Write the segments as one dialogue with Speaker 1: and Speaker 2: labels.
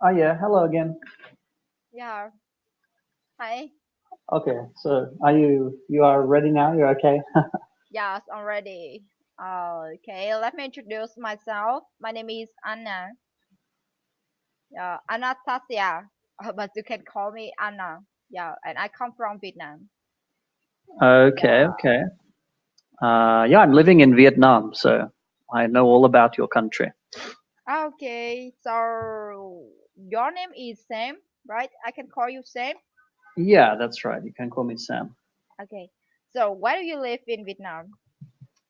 Speaker 1: Oh yeah, hello again.
Speaker 2: Yeah. Hi.
Speaker 1: Okay, so you are ready now? You're okay?
Speaker 2: Yes, I'm ready. Okay, let me introduce myself. My name is Anna. Yeah, Anastasia, but you can call me Anna. Yeah, and I come from Vietnam.
Speaker 1: Okay,
Speaker 2: Yeah.
Speaker 1: okay. Yeah, I'm living in Vietnam, so I know all about your country.
Speaker 2: Okay, so your name is Sam, right? I can call you Sam.
Speaker 1: Yeah, that's right. You can call me Sam.
Speaker 2: Okay. So where do you live in Vietnam?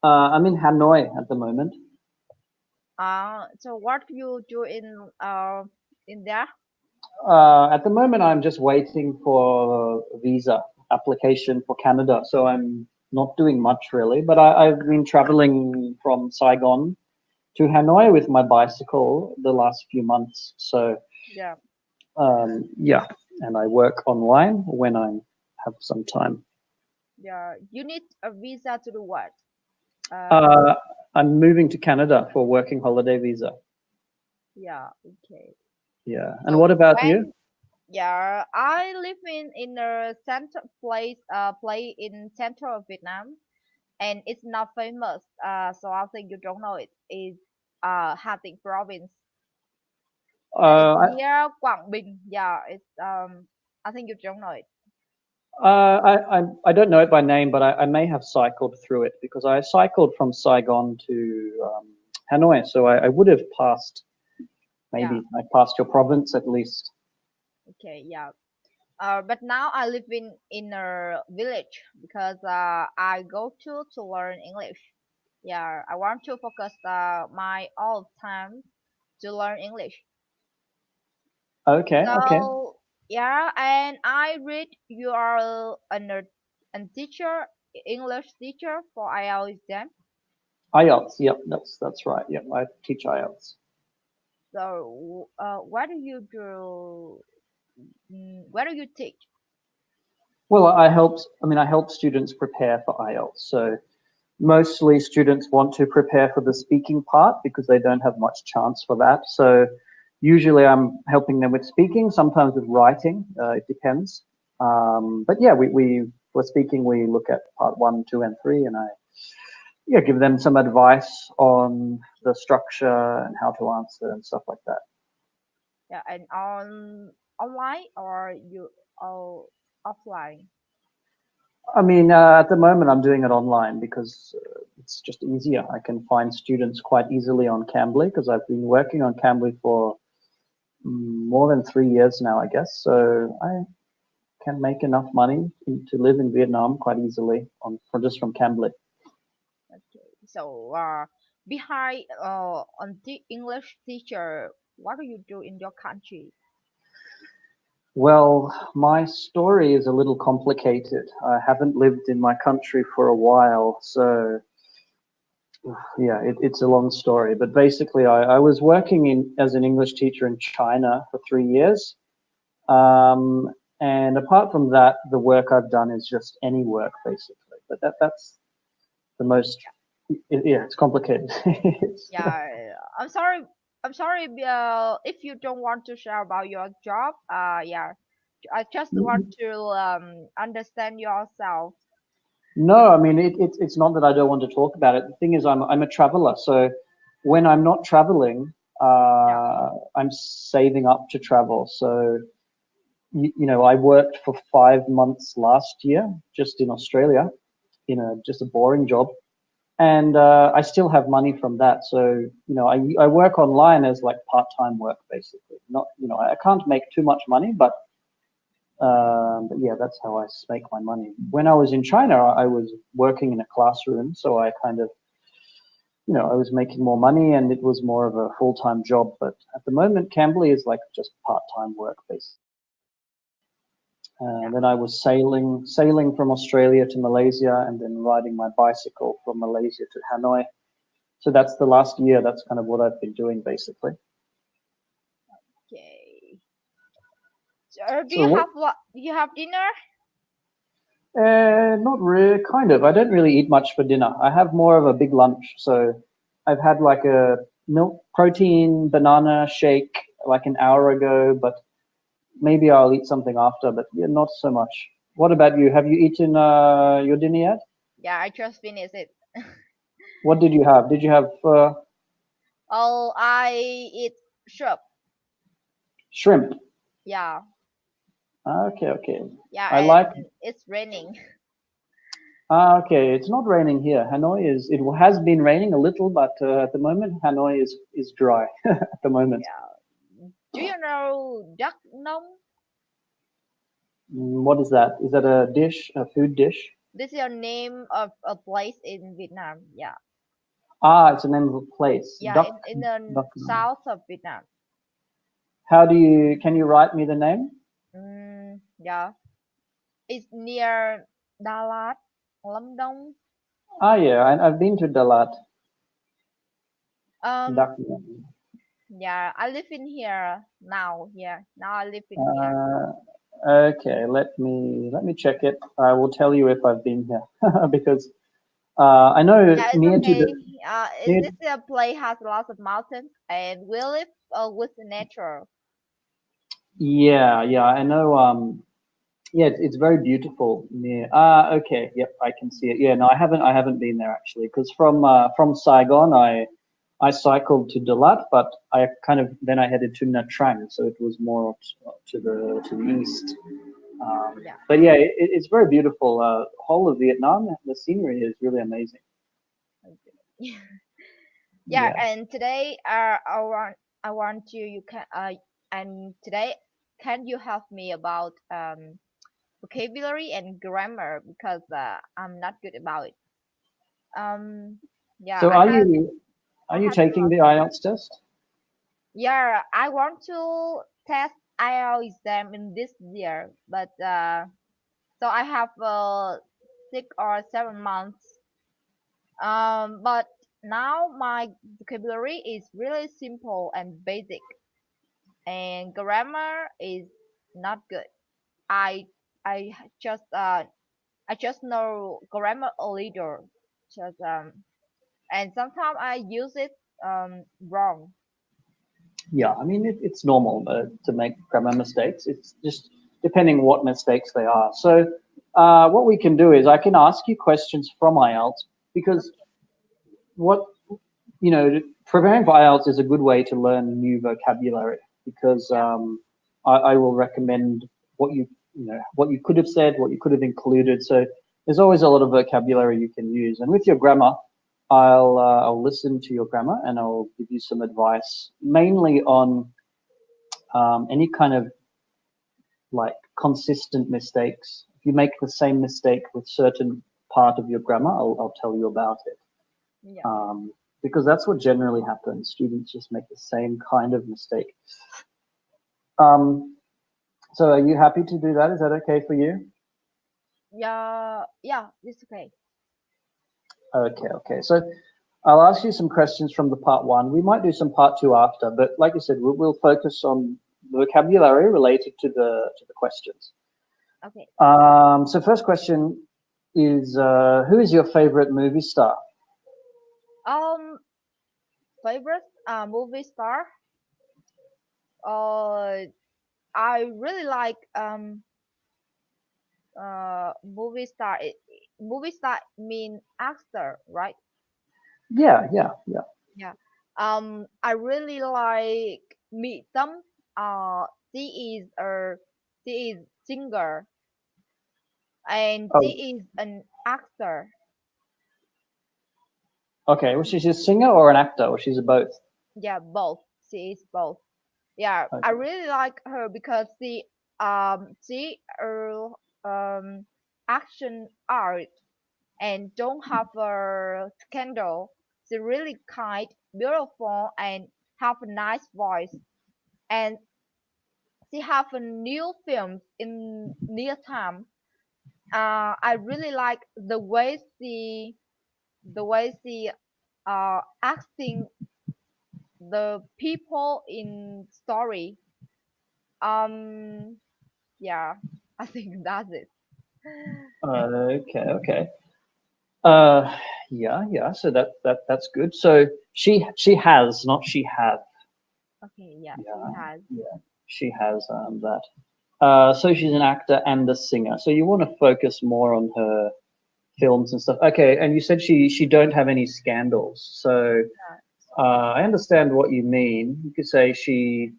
Speaker 1: I'm in Hanoi at the moment.
Speaker 2: So what do you do in there?
Speaker 1: At the moment, I'm just waiting for a visa application for Canada, so I'm not doing much really. But I've been traveling from Saigon to Hanoi with my bicycle the last few months. So
Speaker 2: Yeah.
Speaker 1: yeah, and I work online when I have some time.
Speaker 2: Yeah. You need a visa to do what? Uh,
Speaker 1: Uh, I'm moving to Canada for working holiday visa.
Speaker 2: yeah. Okay.
Speaker 1: Yeah. And what
Speaker 2: So
Speaker 1: about you?
Speaker 2: when yeah, I live in a center play in central Vietnam, and it's not famous. So I think you don't know it. It's Hà Tĩnh province, and it's
Speaker 1: Uh,
Speaker 2: near Quảng Bình. Yeah, it's I think you don't know it.
Speaker 1: I don't know it by name, but I may have cycled through it because I cycled from Saigon to Hanoi, so I would have passed.
Speaker 2: Yeah.
Speaker 1: Maybe I passed your province at least.
Speaker 2: Okay. Yeah. But now I live in a village because I go to learn English. Yeah, I want to focus my all time to learn English.
Speaker 1: Okay, okay.
Speaker 2: So yeah, and I read you are a teacher, English teacher for IELTS exam.
Speaker 1: IELTS. Yep, that's right. Yep, I teach IELTS.
Speaker 2: So what do you do? What do you teach?
Speaker 1: Well, I help students prepare for IELTS. So mostly students want to prepare for the speaking part because they don't have much chance for that. So usually I'm helping them with speaking, sometimes with writing. It depends. But yeah, we for speaking we look at part one, two, and three, and I yeah give them some advice on the structure and how to answer and stuff like that.
Speaker 2: Yeah, and on online or you oh offline?
Speaker 1: I mean, at the moment I'm doing it online because it's just easier. I can find students quite easily on Cambly because I've been working on Cambly for more than 3 years now, I guess. So I can make enough money to live in Vietnam quite easily on from just from Cambly.
Speaker 2: Okay. So behind on the English teacher, what do you do in your country?
Speaker 1: Well, my story is a little complicated. I haven't lived in my country for a while, so yeah, it's a long story. But basically, I was working as an English teacher in China for 3 years. Um, and apart from that, the work I've done is just any work, basically. But that's the most, yeah, it's complicated. It's,
Speaker 2: Yeah, I'm sorry if you don't want to share about your job. Yeah, I just want to understand yourself.
Speaker 1: no, I mean it's not that I don't want to talk about it. The thing is, I'm a traveler, so when I'm not traveling,
Speaker 2: Yeah,
Speaker 1: I'm saving up to travel. So I worked for 5 months last year just in Australia in a just a boring job, and I still have money from that. So I work online as like part-time work basically. Not I can't make too much money, but yeah, that's how I make my money. When I was in China, I was working in a classroom, so I kind of, I was making more money and it was more of a full-time job. But at the moment, Cambly is like just part-time work, basically.
Speaker 2: yeah,
Speaker 1: And then I was sailing from Australia to Malaysia, and then riding my bicycle from Malaysia to Hanoi. So that's the last year. That's kind of what I've been doing, basically.
Speaker 2: okay. So, do
Speaker 1: So
Speaker 2: you
Speaker 1: what?
Speaker 2: have what? Do you have dinner?
Speaker 1: Not really. Kind of. I don't really eat much for dinner. I have more of a big lunch. So I've had like a milk protein banana shake, like an hour ago, but maybe I'll eat something after, but yeah, not so much. What about you? Have you eaten your dinner yet?
Speaker 2: Yeah, I just finished it.
Speaker 1: What did you have? Did you have
Speaker 2: Oh, I eat shrimp.
Speaker 1: shrimp?
Speaker 2: Yeah,
Speaker 1: Okay, okay.
Speaker 2: yeah,
Speaker 1: I like.
Speaker 2: and it's raining.
Speaker 1: Okay, it's not raining here. Hanoi is. It has been raining a little, but at the moment Hanoi is dry at the moment.
Speaker 2: Yeah. Do you know duck nong?
Speaker 1: What is that? Is that a dish, a food dish?
Speaker 2: This is your name of a place in Vietnam. Yeah,
Speaker 1: Ah, it's the name of a place.
Speaker 2: yeah,
Speaker 1: Duck.
Speaker 2: in the
Speaker 1: Duck.
Speaker 2: south of Vietnam.
Speaker 1: How do you? Can you write me the name?
Speaker 2: Yeah, it's near Đà Lạt, Lâm Đồng.
Speaker 1: Ah, yeah, I've been to Dalat.
Speaker 2: Um,
Speaker 1: Duck.
Speaker 2: yeah, I live in here now. Yeah, now I live in here.
Speaker 1: Uh, okay, let me check it. I will tell you if I've been here because I know
Speaker 2: Yeah, it's
Speaker 1: near to
Speaker 2: okay.
Speaker 1: the near.
Speaker 2: This place has lots of mountains, and we live with the nature.
Speaker 1: Yeah, yeah, I know. Yeah, it's very beautiful near. Okay, yep, I can see it. Yeah, no, I haven't been there actually because from Saigon, I cycled to Dalat, but I kind of then I headed to Nha Trang, so it was more to the east.
Speaker 2: Yeah.
Speaker 1: But yeah, it's very beautiful. Whole of Vietnam, the scenery is really amazing.
Speaker 2: Yeah,
Speaker 1: Yeah.
Speaker 2: and today I want you can and today can you help me about vocabulary and grammar because I'm not good about it. Um, yeah,
Speaker 1: So are
Speaker 2: I
Speaker 1: you
Speaker 2: had
Speaker 1: taking the IELTS test?
Speaker 2: yeah, I want to test IELTS exam in this year, but so I have 6 or 7 months. But now my vocabulary is really simple and basic, and grammar is not good. I I just I just know grammar a little, just and sometimes I use it wrong.
Speaker 1: Yeah, I mean it's normal to make grammar mistakes. It's just depending what mistakes they are. So what we can do is I can ask you questions from IELTS because what preparing for IELTS is a good way to learn new vocabulary because
Speaker 2: Yeah,
Speaker 1: I will recommend what what you could have said, what you could have included. So there's always a lot of vocabulary you can use, and with your grammar, I'll listen to your grammar and I'll give you some advice, mainly on any kind of like consistent mistakes. If you make the same mistake with certain part of your grammar, I'll tell you about it.
Speaker 2: yeah,
Speaker 1: Because that's what generally happens. Students just make the same kind of mistake. Um, so are you happy to do that? Is that okay for you?
Speaker 2: yeah, yeah. It's okay.
Speaker 1: Okay, okay. So I'll ask you some questions from the part one. We might do some part two after, but like I said, we'll focus on the vocabulary related to the questions.
Speaker 2: Okay.
Speaker 1: So first question is, who is your favorite movie star?
Speaker 2: Um, favorite movie star. Uh, I really like movie star. Movie star mean actor, right?
Speaker 1: Yeah, yeah, yeah.
Speaker 2: Yeah. I really like Mỹ Tâm. She is a singer and
Speaker 1: Oh,
Speaker 2: she is an actor.
Speaker 1: okay. Well, she's a singer or an actor, or she's a both.
Speaker 2: Yeah, both. She is both. Yeah, I
Speaker 1: Okay.
Speaker 2: really like her because she action art and don't have a scandal. She really kind, beautiful, and have a nice voice. And she have a new film in near time. I really like the way she acting the people in story. Um, yeah, I think that's it.
Speaker 1: Okay, okay. Uh, yeah, yeah. So that's good. So she has, not she have.
Speaker 2: Okay, yeah, she
Speaker 1: Yeah,
Speaker 2: has.
Speaker 1: yeah, she has that. So she's an actor and a singer. So you want to focus more on her films and stuff. Okay, and you said she don't have any scandals. So
Speaker 2: Yeah.
Speaker 1: I understand what you mean. You could say she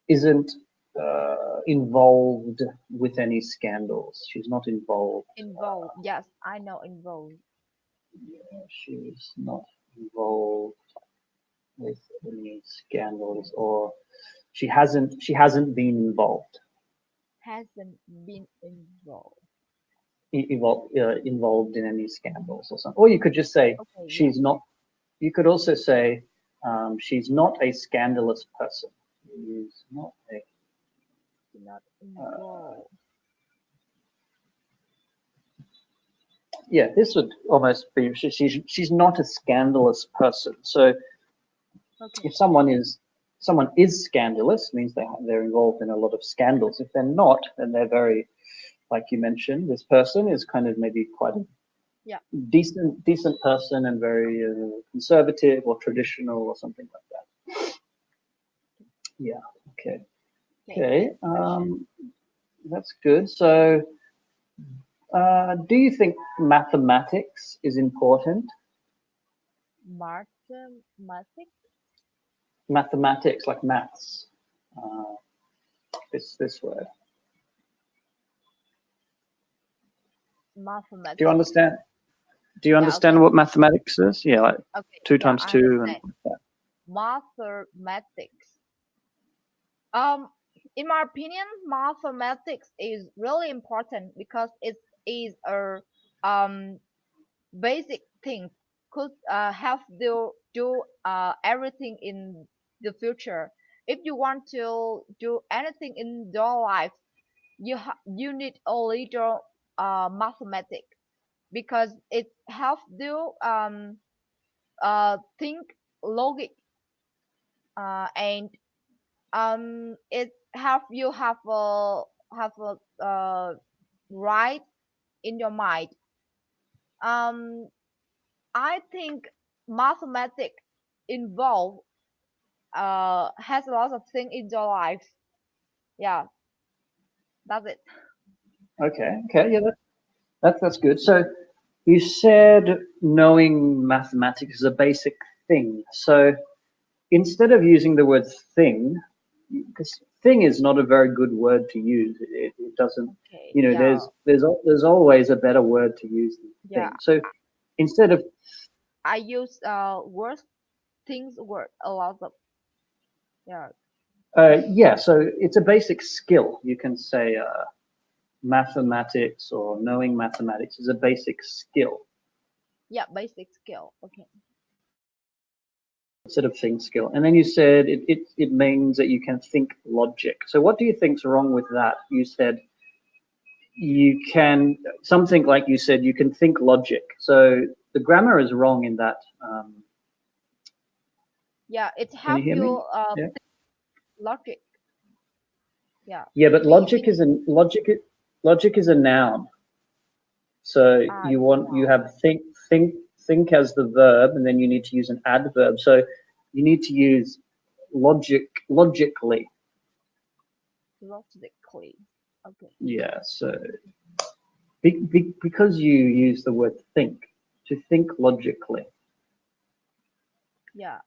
Speaker 1: isn't involved with any scandals. She's not involved.
Speaker 2: Involved. Yes, I know involved.
Speaker 1: She's not involved with any scandals, or she hasn't been
Speaker 2: Hasn't been involved.
Speaker 1: involved in any scandals or something. Or you could just say
Speaker 2: Okay, yeah.
Speaker 1: she's not. You could also say she's not a scandalous person. She's not a.
Speaker 2: Not
Speaker 1: Uh,
Speaker 2: involved.
Speaker 1: yeah, this would almost be she's not a scandalous person. So
Speaker 2: Okay.
Speaker 1: if someone is scandalous, means they're involved in a lot of scandals. If they're not, then they're very, like you mentioned, this person is kind of maybe quite a
Speaker 2: Yeah.
Speaker 1: decent person and very conservative or traditional or something like that. Yeah. Okay.
Speaker 2: Okay,
Speaker 1: Okay.
Speaker 2: next question.
Speaker 1: That's good. So, do you think mathematics is important?
Speaker 2: Mathematics?
Speaker 1: Mathematics, like maths. Uh, this word. Do you
Speaker 2: Mathematics.
Speaker 1: understand? Do you
Speaker 2: Yeah, okay.
Speaker 1: understand what mathematics is? Yeah, like
Speaker 2: Okay,
Speaker 1: two
Speaker 2: yeah,
Speaker 1: times
Speaker 2: I
Speaker 1: two and
Speaker 2: understand.
Speaker 1: like that.
Speaker 2: Mathematics. Um, in my opinion, mathematics is really important because it is a um basic thing could help you do everything in the future. If you want to do anything in your life, you need a little mathematics because it helps you think logic and it help you have a right in your mind. um I think mathematics involve has a lot of things in your life. Yeah, that's it.
Speaker 1: Okay. Okay. Yeah, that's good. So you said knowing mathematics is a basic thing. So instead of using the word thing, because thing is not a very good word to use. It doesn't,
Speaker 2: Okay,
Speaker 1: you know,
Speaker 2: yeah,
Speaker 1: there's always a better word to use than
Speaker 2: yeah.
Speaker 1: thing. So instead of,
Speaker 2: I use words things word a lot of. Yeah,
Speaker 1: yeah, so it's a basic skill. You can say mathematics or knowing mathematics is a basic skill
Speaker 2: yeah, basic skill. Okay.
Speaker 1: instead of thing skill. And then you said it means that you can think logic. So what do you think's wrong with that? You said you can something like you said you can think logic. So the grammar is wrong in that.
Speaker 2: Yeah, it
Speaker 1: Can you
Speaker 2: help
Speaker 1: hear me?
Speaker 2: you
Speaker 1: Yeah.
Speaker 2: logic. Yeah,
Speaker 1: Yeah, but
Speaker 2: we
Speaker 1: logic is a noun. So you
Speaker 2: no.
Speaker 1: have think as the verb, and then you need to use an adverb. So you need to use logically.
Speaker 2: Logically. Okay.
Speaker 1: Yeah. So because you use the word think, to think logically.
Speaker 2: Yeah.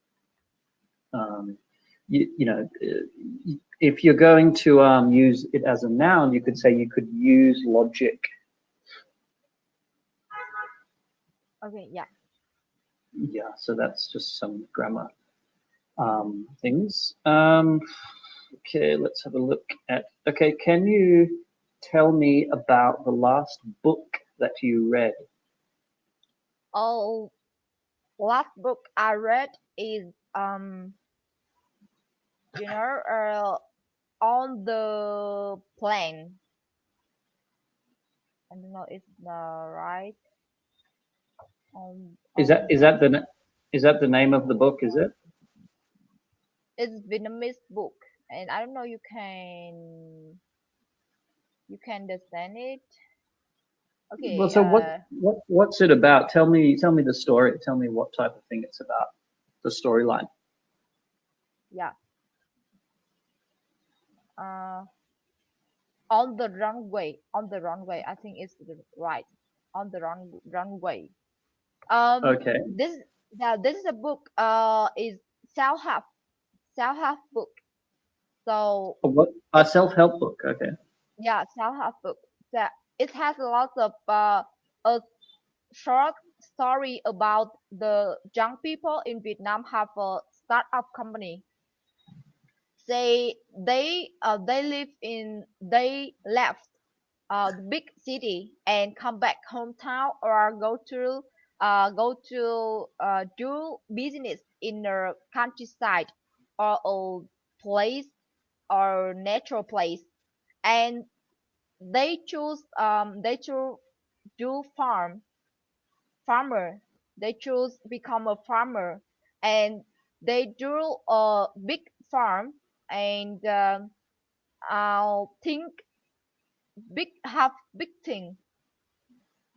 Speaker 1: Um, if you're going to use it as a noun, you could say you could use logic.
Speaker 2: Okay. Yeah.
Speaker 1: Yeah, so that's just some grammar things. Okay, let's have a look at. Okay, can you tell me about the last book that you read?
Speaker 2: Oh, last book I read is you know on the plane. I don't know if the right
Speaker 1: Is that
Speaker 2: on
Speaker 1: is that the is that the name of the book? Is it?
Speaker 2: it's Vietnamese book, and I don't know you can understand it.
Speaker 1: Well,
Speaker 2: Okay.
Speaker 1: so what's it about? Tell me the story. Tell me what type of thing it's about. The storyline.
Speaker 2: Yeah. uh, on the runway. On the runway. I think it's right. On the runway.
Speaker 1: Okay.
Speaker 2: This this is a book. Is self-help book. So
Speaker 1: What? A
Speaker 2: it's
Speaker 1: self-help book. Okay.
Speaker 2: yeah, self-help book. That it has a lot of a short story about the young people in Vietnam have a startup company. They live in they left the big city and come back hometown or go to do business in the countryside or a place or natural place, and they choose do farmer. They choose become a farmer, and they do a big farm, and I'll think big thing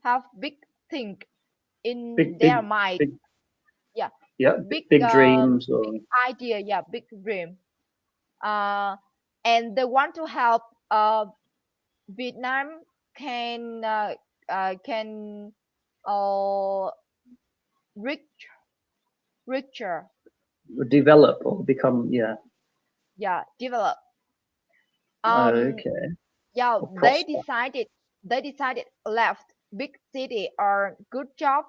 Speaker 2: have big thing in
Speaker 1: Big,
Speaker 2: their
Speaker 1: big,
Speaker 2: mind.
Speaker 1: big.
Speaker 2: Yeah,
Speaker 1: Yeah.
Speaker 2: big
Speaker 1: Big dreams
Speaker 2: big
Speaker 1: or.
Speaker 2: idea. Yeah, big dream. Uh, and they want to help Vietnam can uh rich richer,
Speaker 1: Develop or become, yeah.
Speaker 2: yeah, develop. Um,
Speaker 1: Okay.
Speaker 2: yeah,
Speaker 1: Or prosper.
Speaker 2: they decided left big city or good job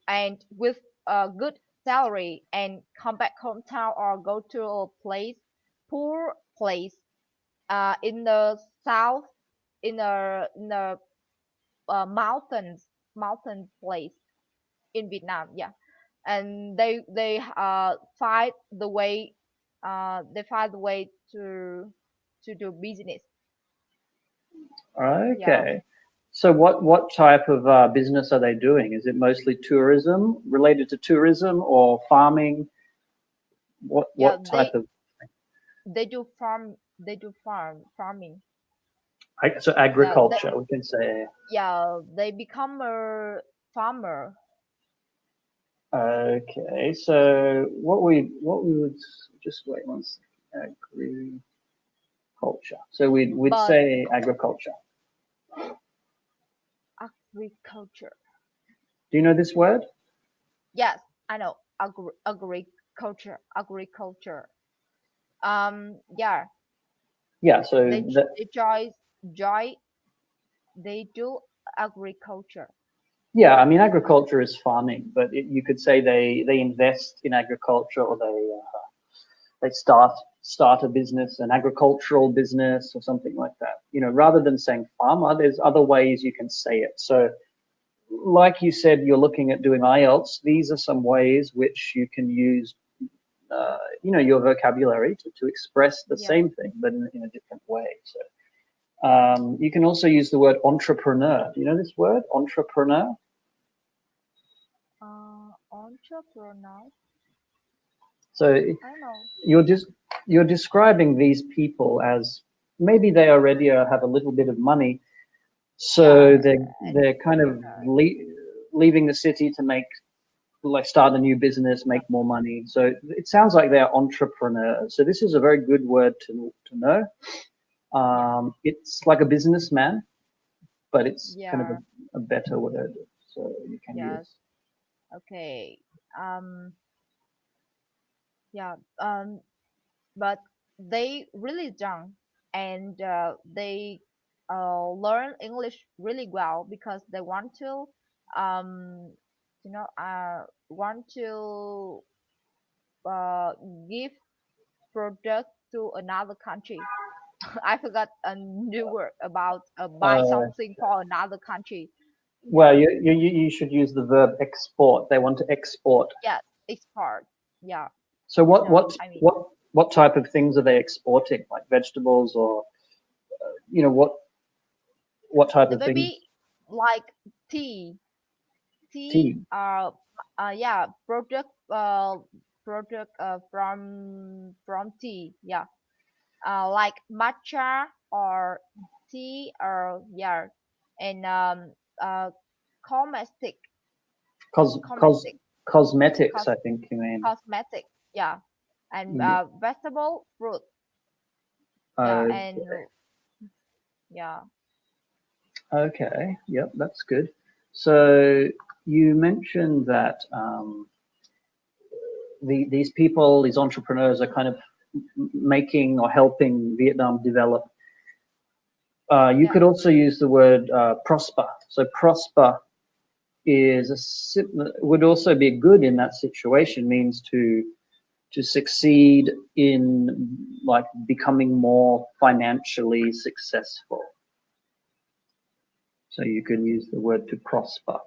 Speaker 2: and with a good salary and come back hometown or go to a place poor place in the south, in the mountain place in Vietnam. Yeah, and they find the way to do business. Yeah,
Speaker 1: Okay. So what type of business are they doing? Is it mostly tourism, related to tourism or farming?
Speaker 2: yeah,
Speaker 1: What type of
Speaker 2: farming.
Speaker 1: so
Speaker 2: Yeah,
Speaker 1: agriculture, we can say.
Speaker 2: they become a farmer.
Speaker 1: Okay. So what we would just wait one second. Agriculture. So we'd
Speaker 2: But
Speaker 1: say agriculture.
Speaker 2: agriculture.
Speaker 1: Do you know this word?
Speaker 2: Yes, I know agriculture. Yeah,
Speaker 1: Yeah. So
Speaker 2: they
Speaker 1: that
Speaker 2: they joy they do agriculture.
Speaker 1: yeah, I mean agriculture is farming, but you could say they invest in agriculture or they start a business, an agricultural business or something like that. Rather than saying farmer, there's other ways you can say it. So, like you said, you're looking at doing IELTS. These are some ways which you can use, your vocabulary to express the
Speaker 2: Yeah.
Speaker 1: same thing, but in a different way. So, you can also use the word entrepreneur. Do you know this word, entrepreneur?
Speaker 2: Entrepreneur.
Speaker 1: So
Speaker 2: I don't know.
Speaker 1: you're just you're describing these people as maybe they already have a little bit of money,
Speaker 2: Yeah,
Speaker 1: so they're kind of
Speaker 2: entrepreneur.
Speaker 1: leaving the city to like start a new business,
Speaker 2: Yeah,
Speaker 1: make more money. So it sounds like they're entrepreneurs. So this is a very good word to know.
Speaker 2: yeah,
Speaker 1: It's like a businessman, but it's kind of
Speaker 2: yeah.
Speaker 1: a better word, so you can
Speaker 2: Yes.
Speaker 1: use.
Speaker 2: Okay. Um. Yeah. But they really young, and they learn English really well because they want to um want to uh give product to another country. I forgot a new word about buy
Speaker 1: Uh,
Speaker 2: something for another country.
Speaker 1: well,
Speaker 2: Yeah.
Speaker 1: you should use the verb export. They want to export.
Speaker 2: Yes, export. Yeah,
Speaker 1: So
Speaker 2: I
Speaker 1: what
Speaker 2: know.
Speaker 1: what
Speaker 2: I mean,
Speaker 1: what what type of things are they exporting? Like vegetables or you know what type
Speaker 2: the
Speaker 1: of things?
Speaker 2: baby like tea, tea.
Speaker 1: Tea.
Speaker 2: Yeah, product from tea. Yeah, like matcha or tea or yeah, and cosmetic,
Speaker 1: Cos, cos,
Speaker 2: cosmetic,
Speaker 1: cosmetics,
Speaker 2: cos
Speaker 1: I think you mean.
Speaker 2: cosmetic. Yeah, and
Speaker 1: Yeah.
Speaker 2: vegetable fruit. Yeah,
Speaker 1: Uh,
Speaker 2: and yeah,
Speaker 1: okay, yep, that's good. So you mentioned that these people, these entrepreneurs, are kind of making or helping Vietnam develop. You
Speaker 2: yeah,
Speaker 1: could also use the word prosper. So prosper is would also be good in that situation. Means to succeed in like becoming more financially successful. So you can use the word to prosper.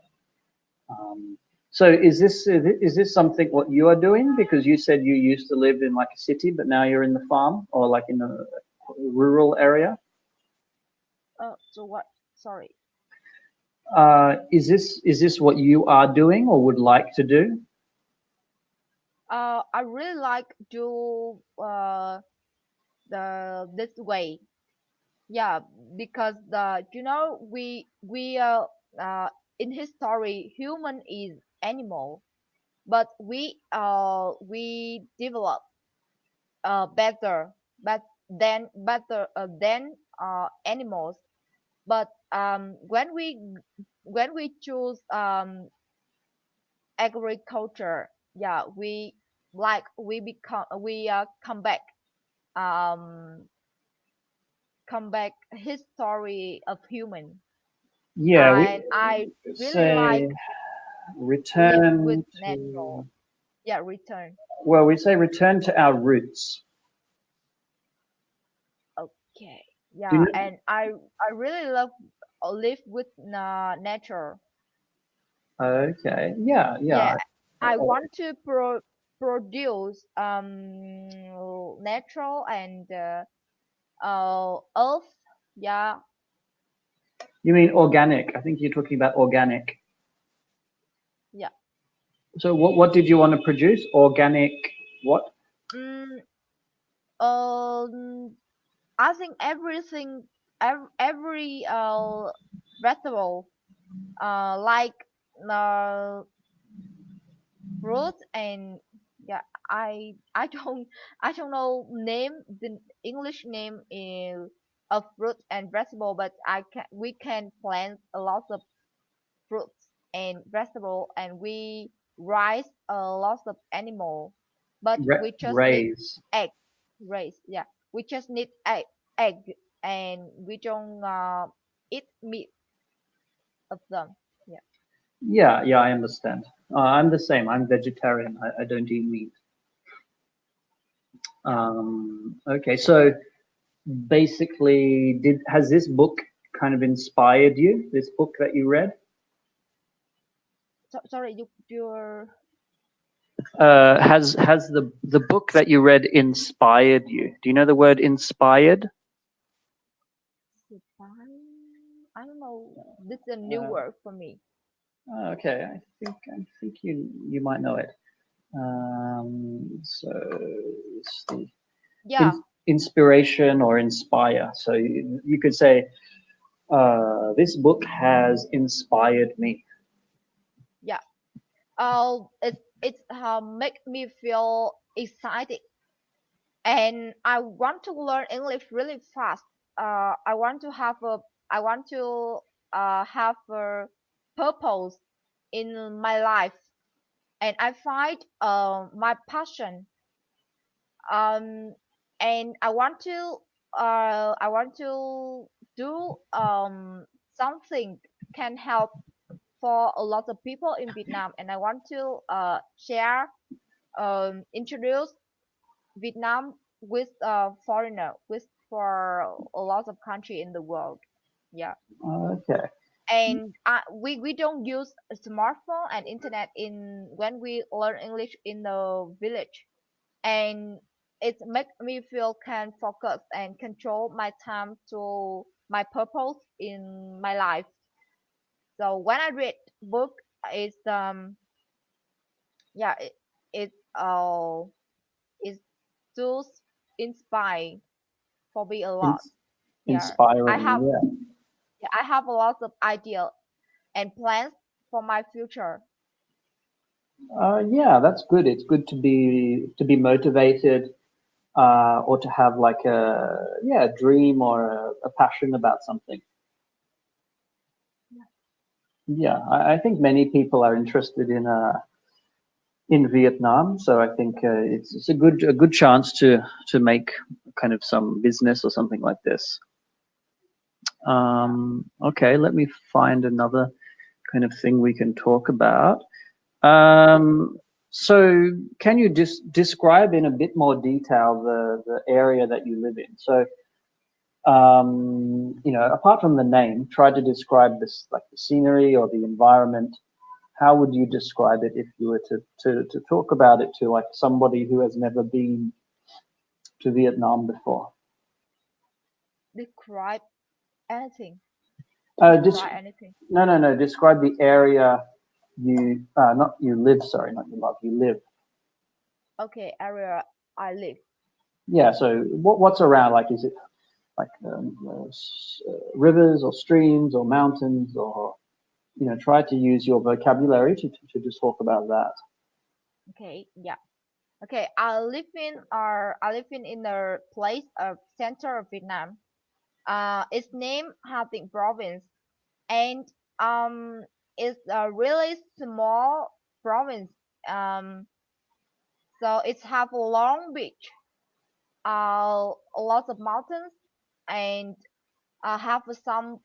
Speaker 1: Um, so is this something what you are doing? Because you said you used to live in like a city, but now you're in the farm or like in a rural area.
Speaker 2: so what? Sorry.
Speaker 1: Is this what you are doing or would like to do?
Speaker 2: I really like do the this way. Yeah, because we in history human is animal, but we develop better, but then better than animals. But when we choose agriculture, yeah, we um come back history of human.
Speaker 1: Yeah, we
Speaker 2: And I really
Speaker 1: say
Speaker 2: like live with
Speaker 1: return to,
Speaker 2: natural. Yeah, return.
Speaker 1: well, we say return to our roots.
Speaker 2: Okay.
Speaker 1: Do you
Speaker 2: Yeah,
Speaker 1: know?
Speaker 2: and I really love live with nature.
Speaker 1: Okay. Yeah,
Speaker 2: Yeah,
Speaker 1: yeah.
Speaker 2: I want to produce natural and earth. Yeah,
Speaker 1: You mean organic? I think you're talking about organic.
Speaker 2: yeah.
Speaker 1: So what did you want to produce? Organic what?
Speaker 2: Mm, um, I think every vegetable, like uh, fruits and yeah, I don't I don't know name the English name is of fruit and vegetable, but I can we can plant a lot of fruits and vegetable, and we raise a lot of animal, but we just need
Speaker 1: Raise.
Speaker 2: egg raise. Yeah, we just need egg, and we don't eat meat of them. Yeah.
Speaker 1: Yeah, yeah, I understand. I'm the same. I'm vegetarian. I don't eat meat. Okay, so basically, did has this book kind of inspired you? This book that you read?
Speaker 2: Sorry, you're
Speaker 1: Has the book that you read inspired you? Do you know the word inspired?
Speaker 2: I don't know. This is a new
Speaker 1: Uh,
Speaker 2: word for me.
Speaker 1: okay, I think you might know it. So it's the
Speaker 2: Yeah,
Speaker 1: inspiration or inspire. So you could say, this book has inspired me.
Speaker 2: yeah. It's make me feel excited, and I want to learn English really fast. I want to have a purpose in my life, and I find my passion. Um, and I want to do something can help for a lot of people in Vietnam, and I want to share introduce Vietnam with foreigner with for a lot of country in the world. Yeah,
Speaker 1: Okay.
Speaker 2: and we don't use a smartphone and internet in when we learn English in the village, and it make me feel can focus and control my time to my purpose in my life. So when I read book, it's yeah it it's too inspiring for me a lot.
Speaker 1: Ins-
Speaker 2: Yeah, I
Speaker 1: inspiring.
Speaker 2: have
Speaker 1: Yeah.
Speaker 2: yeah, I have a lot of idea and plans for my future.
Speaker 1: Yeah, that's good. It's good to be motivated. or to have like a dream or a passion about something. Yeah, I think many people are interested in Vietnam, so I think it's a good chance to make kind of some business or something like this. Okay, let me find another kind of thing we can talk about. So can you just describe in a bit more detail the area that you live in? So, apart from the name, try to describe this, like the scenery or the environment. How would you describe it if you were to talk about it to like somebody who has never been to Vietnam before?
Speaker 2: Describe anything.
Speaker 1: Uh, dis-
Speaker 2: Describe anything.
Speaker 1: no. Describe the area not you live. Sorry, not you love. You live.
Speaker 2: Okay, area I live.
Speaker 1: Yeah. So what's around? Like, is it like rivers or streams or mountains, or try to use your vocabulary to just talk about that.
Speaker 2: Okay, yeah. Okay, I live in the place of center of Vietnam. It's named Hà Tĩnh province, and it's a really small province. Um, so it's have a long beach, lots of mountains, and have some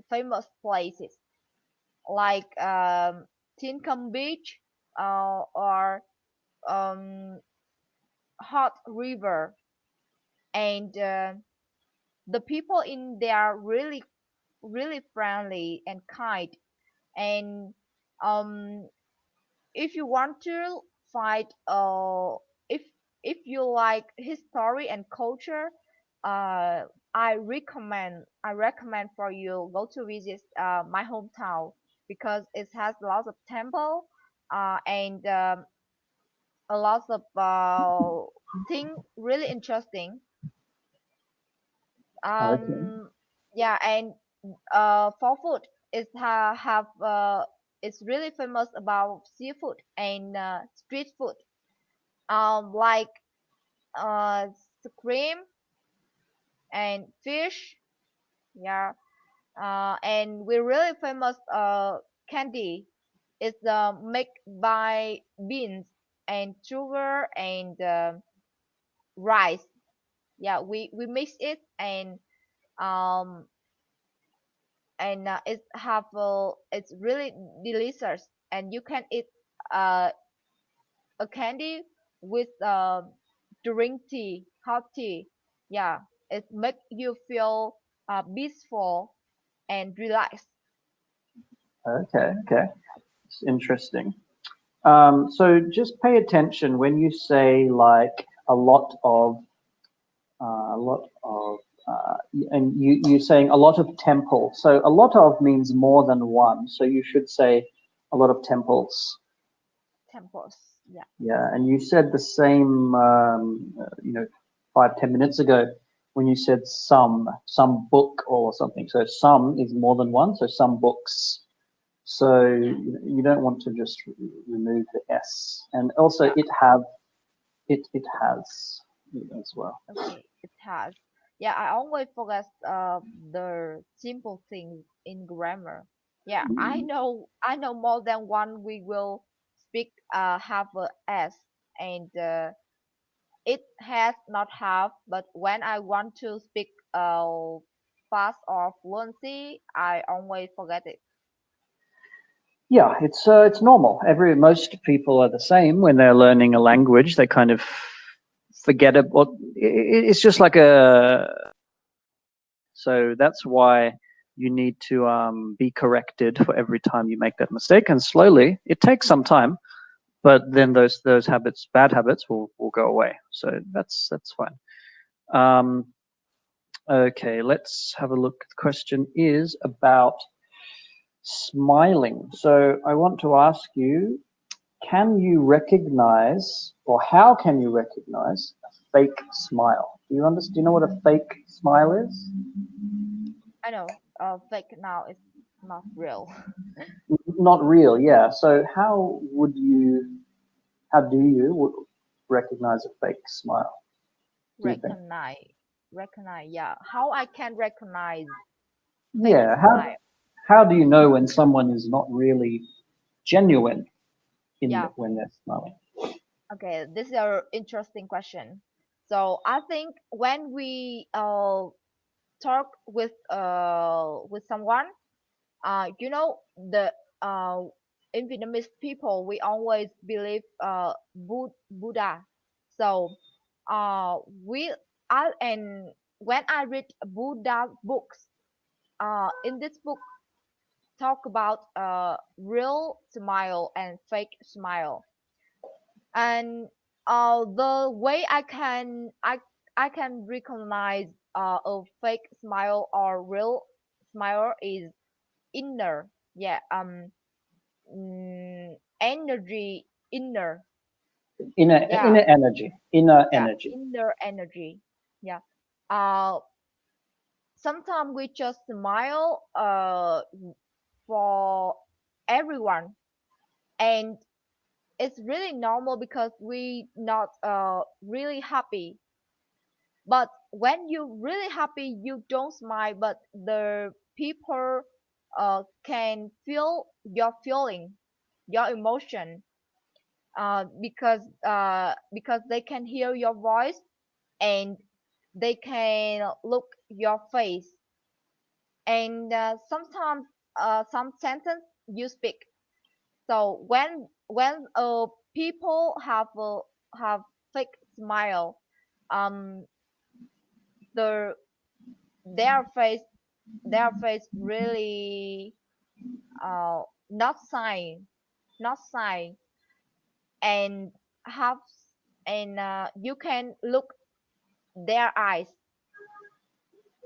Speaker 2: famous places like Tin Cam Beach, or um, Hot River, and the people in there are really friendly and kind. And um, if you want to find if if you like history and culture, uh, I recommend for you go to visit my hometown, because it has lots of temple, and a lot of thing really interesting.
Speaker 1: Okay.
Speaker 2: um yeah, and for food, it's really famous about seafood and street food, like uh cream and fish. Yeah. And we're really famous candy. It's made by beans and sugar and rice. Yeah, we mix it, um it's really delicious, and you can eat uh, a candy with drink tea, hot tea. Yeah, it make you feel peaceful and relaxed.
Speaker 1: Okay. Okay. It's interesting. So just pay attention when you say like a lot of, a lot of, and you're saying a lot of temple. So a lot of means more than one. So you should say a lot of temples.
Speaker 2: Temples. Yeah.
Speaker 1: Yeah, and you said the same, 5, 10 minutes ago when you said some book or something. So some is more than one. So some books. So
Speaker 2: Yeah.
Speaker 1: you don't want to just remove the s, and also
Speaker 2: Yeah.
Speaker 1: it has as well.
Speaker 2: Okay. It has. Yeah, I always forget the simple things in grammar. Yeah, I know more than one we will speak have a s, and it has not have, but when I want to speak fast or fluency, I always forget it.
Speaker 1: Yeah, it's normal. Most people are the same when they're learning a language. They kind of forget it. Or it's just like a. So that's why you need to be corrected for every time you make that mistake, and slowly it takes some time, but then those habits, bad habits, will go away. So that's fine. Um, okay, let's have a look. The question is about smiling. So I want to ask you, can you recognize, or how can you recognize a fake smile? Do you understand? Do you know what a fake smile is?
Speaker 2: I know, fake now is not real.
Speaker 1: Not real, yeah. So how do you recognize a fake smile? do you think?
Speaker 2: Recognize. Yeah. How I can recognize fake
Speaker 1: Yeah.
Speaker 2: smile?
Speaker 1: How do you know when someone is not really genuine
Speaker 2: Yeah.
Speaker 1: when they're smiling?
Speaker 2: Okay. This is an interesting question. So I think when we talk with someone, the uh in Vietnamese people, we always believe Buddha. So we I and when I read Buddha books, in this book talk about real smile and fake smile, and the way I can recognize a fake smile or real smile is inner. Yeah. Energy. Inner.
Speaker 1: Inner
Speaker 2: Yeah.
Speaker 1: energy. Inner
Speaker 2: Yeah.
Speaker 1: energy.
Speaker 2: Inner energy. Yeah. uh Sometimes we just smile for everyone, and it's really normal because we not really happy. But when you really happy, you don't smile, but the people can feel your feeling, your emotion, because they can hear your voice, and they can look your face, and sometimes some sentence you speak. So when people have fake smile, um the their face their face really not sign, not sign, and have, and you can look their eyes,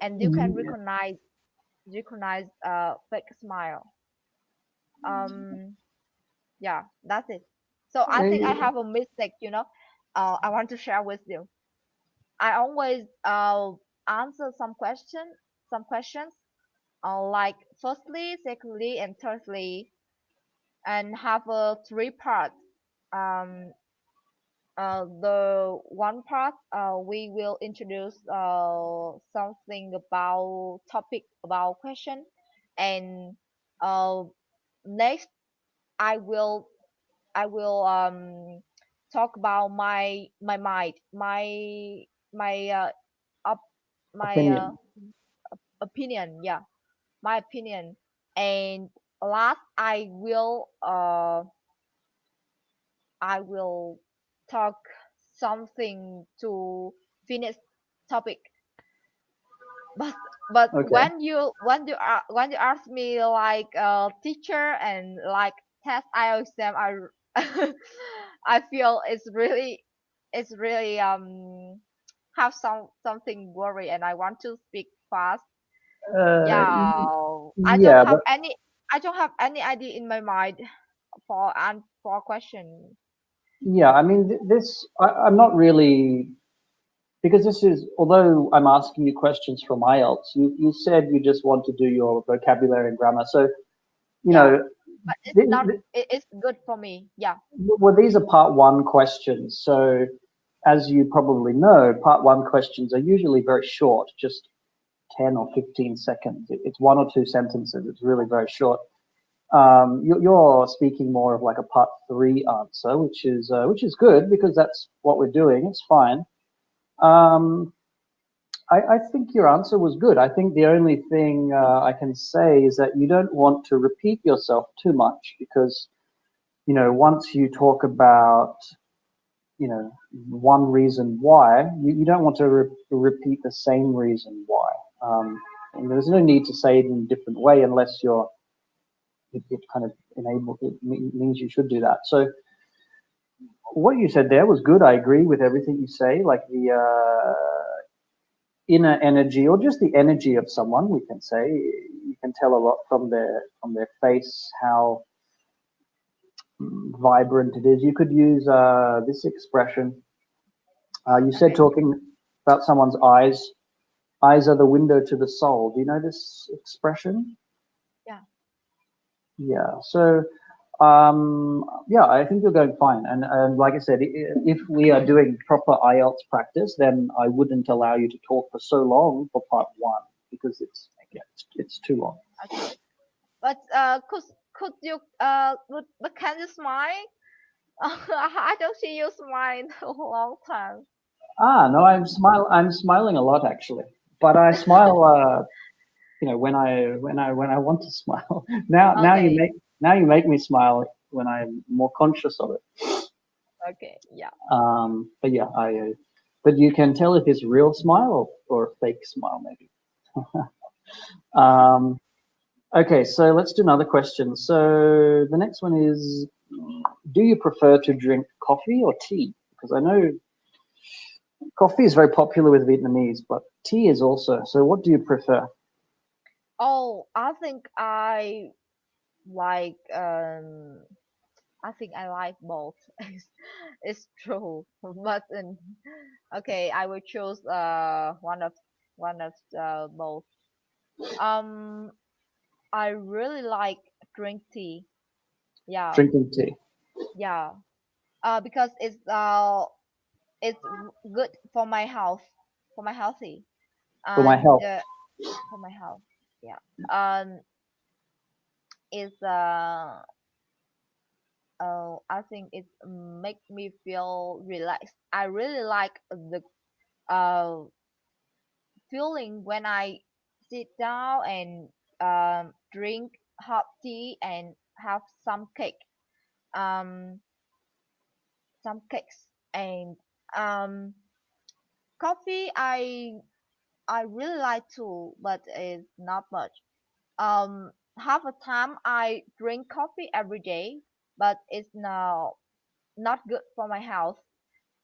Speaker 2: and you can
Speaker 1: Yeah.
Speaker 2: recognize fake smile. um yeah, that's it. So I think I have a mistake, I want to share with you. I always answer some questions, like firstly, secondly, and thirdly, and have a three part. um the one part, we will introduce something about topic about question, and uh, next I will I will talk about my mind, my up my
Speaker 1: Opinion.
Speaker 2: opinion. Yeah, my opinion. And last, I will talk something to finish topic. But
Speaker 1: Okay.
Speaker 2: when you ask me like teacher and like test IELTS exam, I feel it's really have something worry, and I want to speak fast.
Speaker 1: Uh,
Speaker 2: Yeah, I don't
Speaker 1: yeah,
Speaker 2: have
Speaker 1: but
Speaker 2: any I don't have any idea in my mind for a question.
Speaker 1: yeah, I mean, I'm not really, because this is, although I'm asking you questions from IELTS, you said you just want to do your vocabulary and grammar. So, you
Speaker 2: Yeah,
Speaker 1: know,
Speaker 2: but it's
Speaker 1: th
Speaker 2: not.
Speaker 1: th
Speaker 2: It's good for me. Yeah.
Speaker 1: well, these are part one questions. So, as you probably know, part one questions are usually very short, just 10 or 15 seconds. It's one or two sentences. It's really very short. You're speaking more of like a part three answer, which is good because that's what we're doing. It's fine. Um, I think your answer was good. I think the only thing I can say is that you don't want to repeat yourself too much because, once you talk about, one reason why, you don't want to repeat the same reason why. And there's no need to say it in a different way unless it kind of means you should do that. So what you said there was good. I agree with everything you say, like the inner energy or just the energy of someone. We can say you can tell a lot from their face how vibrant it is. You could use this expression. You said
Speaker 2: Okay.
Speaker 1: talking about someone's eyes. Eyes are the window to the soul. Do you know this expression?
Speaker 2: Yeah.
Speaker 1: Yeah. So Yeah, I think you're going fine. And like I said, if we are doing proper IELTS practice, then I wouldn't allow you to talk for so long for part one because it's too long.
Speaker 2: Okay. But could you but can you smile? I don't see you smile in a long time.
Speaker 1: No, I'm smiling a lot actually, but I smile. When I want to smile.
Speaker 2: Okay.
Speaker 1: Now you make me smile when I'm more conscious of it.
Speaker 2: Okay. Yeah.
Speaker 1: But yeah, but you can tell if it's real smile or a fake smile maybe. Um, okay, so let's do another question. So the next one is, do you prefer to drink coffee or tea? Because I know coffee is very popular with Vietnamese, but tea is also. So what do you prefer?
Speaker 2: Oh, I think like I like both. It's true, but okay, I will choose one of the both. Um, I really like drink tea. Yeah,
Speaker 1: Drinking tea
Speaker 2: yeah. Because it's good for my health, for my healthy,
Speaker 1: for my
Speaker 2: and
Speaker 1: health.
Speaker 2: for my health. Yeah. Um, it's I think it make me feel relaxed. I really like the uh feeling when I sit down and drink hot tea and have um some cakes and um coffee. I really like too, but it's not much. Half the time I drink coffee every day, but it's not good for my health,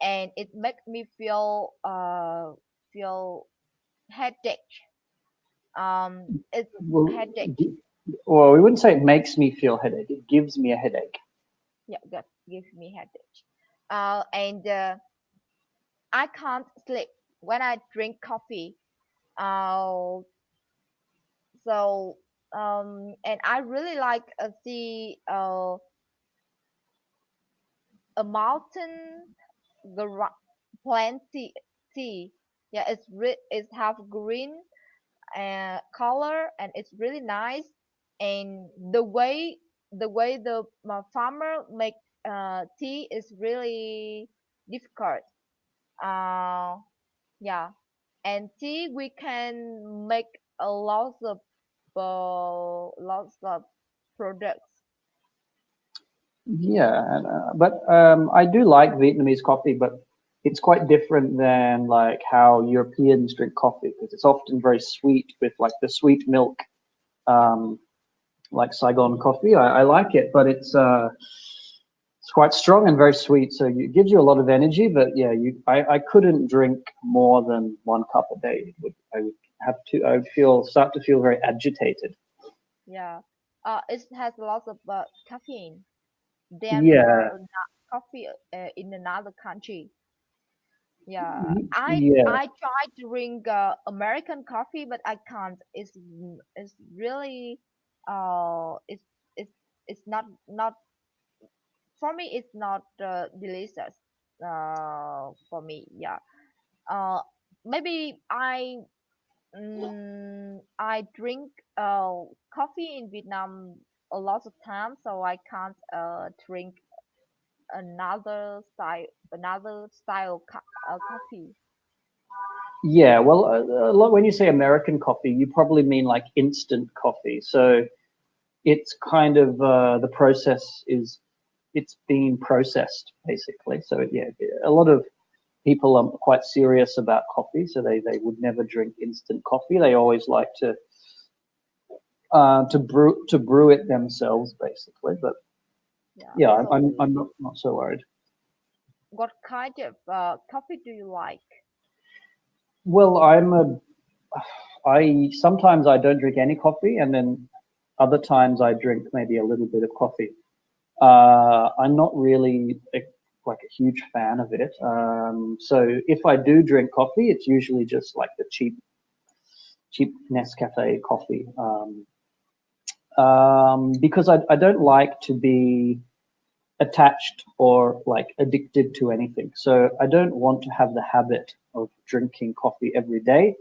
Speaker 2: and it makes me feel headache. It's
Speaker 1: Well,
Speaker 2: headache.
Speaker 1: well, we wouldn't say it makes me feel headache. It gives me a headache.
Speaker 2: Yeah, that gives me headache. And I can't sleep when I drink coffee. Uh, so and I really like a mountain plant tea. Yeah, it's have green color, and it's really nice. And the way the farmer make tea is really difficult. Uh, yeah, and tea we can make a lots of products.
Speaker 1: Yeah, but I do like Vietnamese coffee, but it's quite different than like how Europeans drink coffee because it's often very sweet with like the sweet milk,
Speaker 2: Yeah,
Speaker 1: um, like Saigon coffee. I like it, but it's quite strong and very sweet, so it gives you a lot of energy. But yeah, I couldn't drink more than 1 cup a day. I would I would start to feel very agitated.
Speaker 2: yeah. It has lots of caffeine than
Speaker 1: Yeah,
Speaker 2: coffee in another country. Yeah, I
Speaker 1: yeah.
Speaker 2: I tried to drink American coffee, but I can't. It's really it's it's it's not for me. It's not delicious. For me, yeah. Uh, maybe I drink coffee in Vietnam a lot of times, so I can't drink another style coffee.
Speaker 1: Yeah, well, a lot when you say American coffee, you probably mean like instant coffee. So it's kind of the process is it's being processed basically. So yeah, a lot of people are quite serious about coffee, so they would never drink instant coffee. They always like to brew it themselves basically. But
Speaker 2: Yeah.
Speaker 1: yeah,
Speaker 2: So,
Speaker 1: I'm not so worried.
Speaker 2: what kind of coffee do you like?
Speaker 1: Well, I sometimes I don't drink any coffee, and then other times I drink maybe a little bit of coffee. I'm not really like a huge fan of it. So if I do drink coffee, it's usually just like the cheap Nescafe coffee. because I don't like to be attached or like addicted to anything. So I don't want to have the habit of drinking coffee every day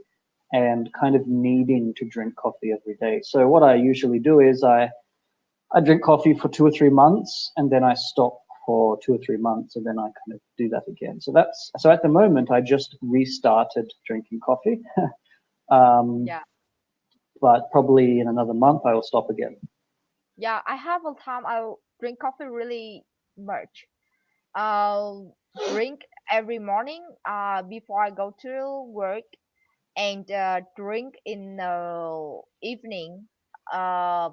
Speaker 1: and kind of needing to drink coffee every day. So what I usually do is I drink coffee for 2 or 3 months and then I stop for 2 or 3 months and then I kind of do that again. So at the moment I just restarted drinking coffee. um,
Speaker 2: Yeah.
Speaker 1: but probably in another month I will stop again.
Speaker 2: Yeah, I have a time I drink coffee really much. I'll drink every morning before I go to work, and drink in the evening. Uh,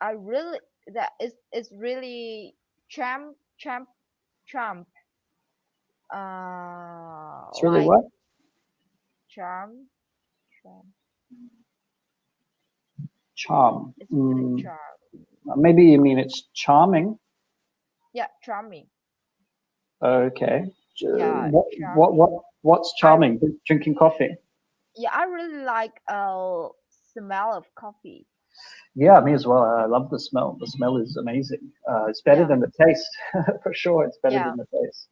Speaker 2: I really that is really champ champ
Speaker 1: It's really
Speaker 2: like
Speaker 1: what?
Speaker 2: charm charm.
Speaker 1: Charm.
Speaker 2: It's really charm.
Speaker 1: Maybe you mean it's charming.
Speaker 2: Yeah, charming.
Speaker 1: Okay.
Speaker 2: Yeah,
Speaker 1: What
Speaker 2: charming.
Speaker 1: what's
Speaker 2: I
Speaker 1: charming? Drinking coffee.
Speaker 2: Yeah, I really like smell of coffee.
Speaker 1: Yeah, me as well. I love the smell. The smell is amazing. It's better
Speaker 2: Yeah,
Speaker 1: than the taste, for sure. It's better
Speaker 2: yeah.
Speaker 1: than the taste.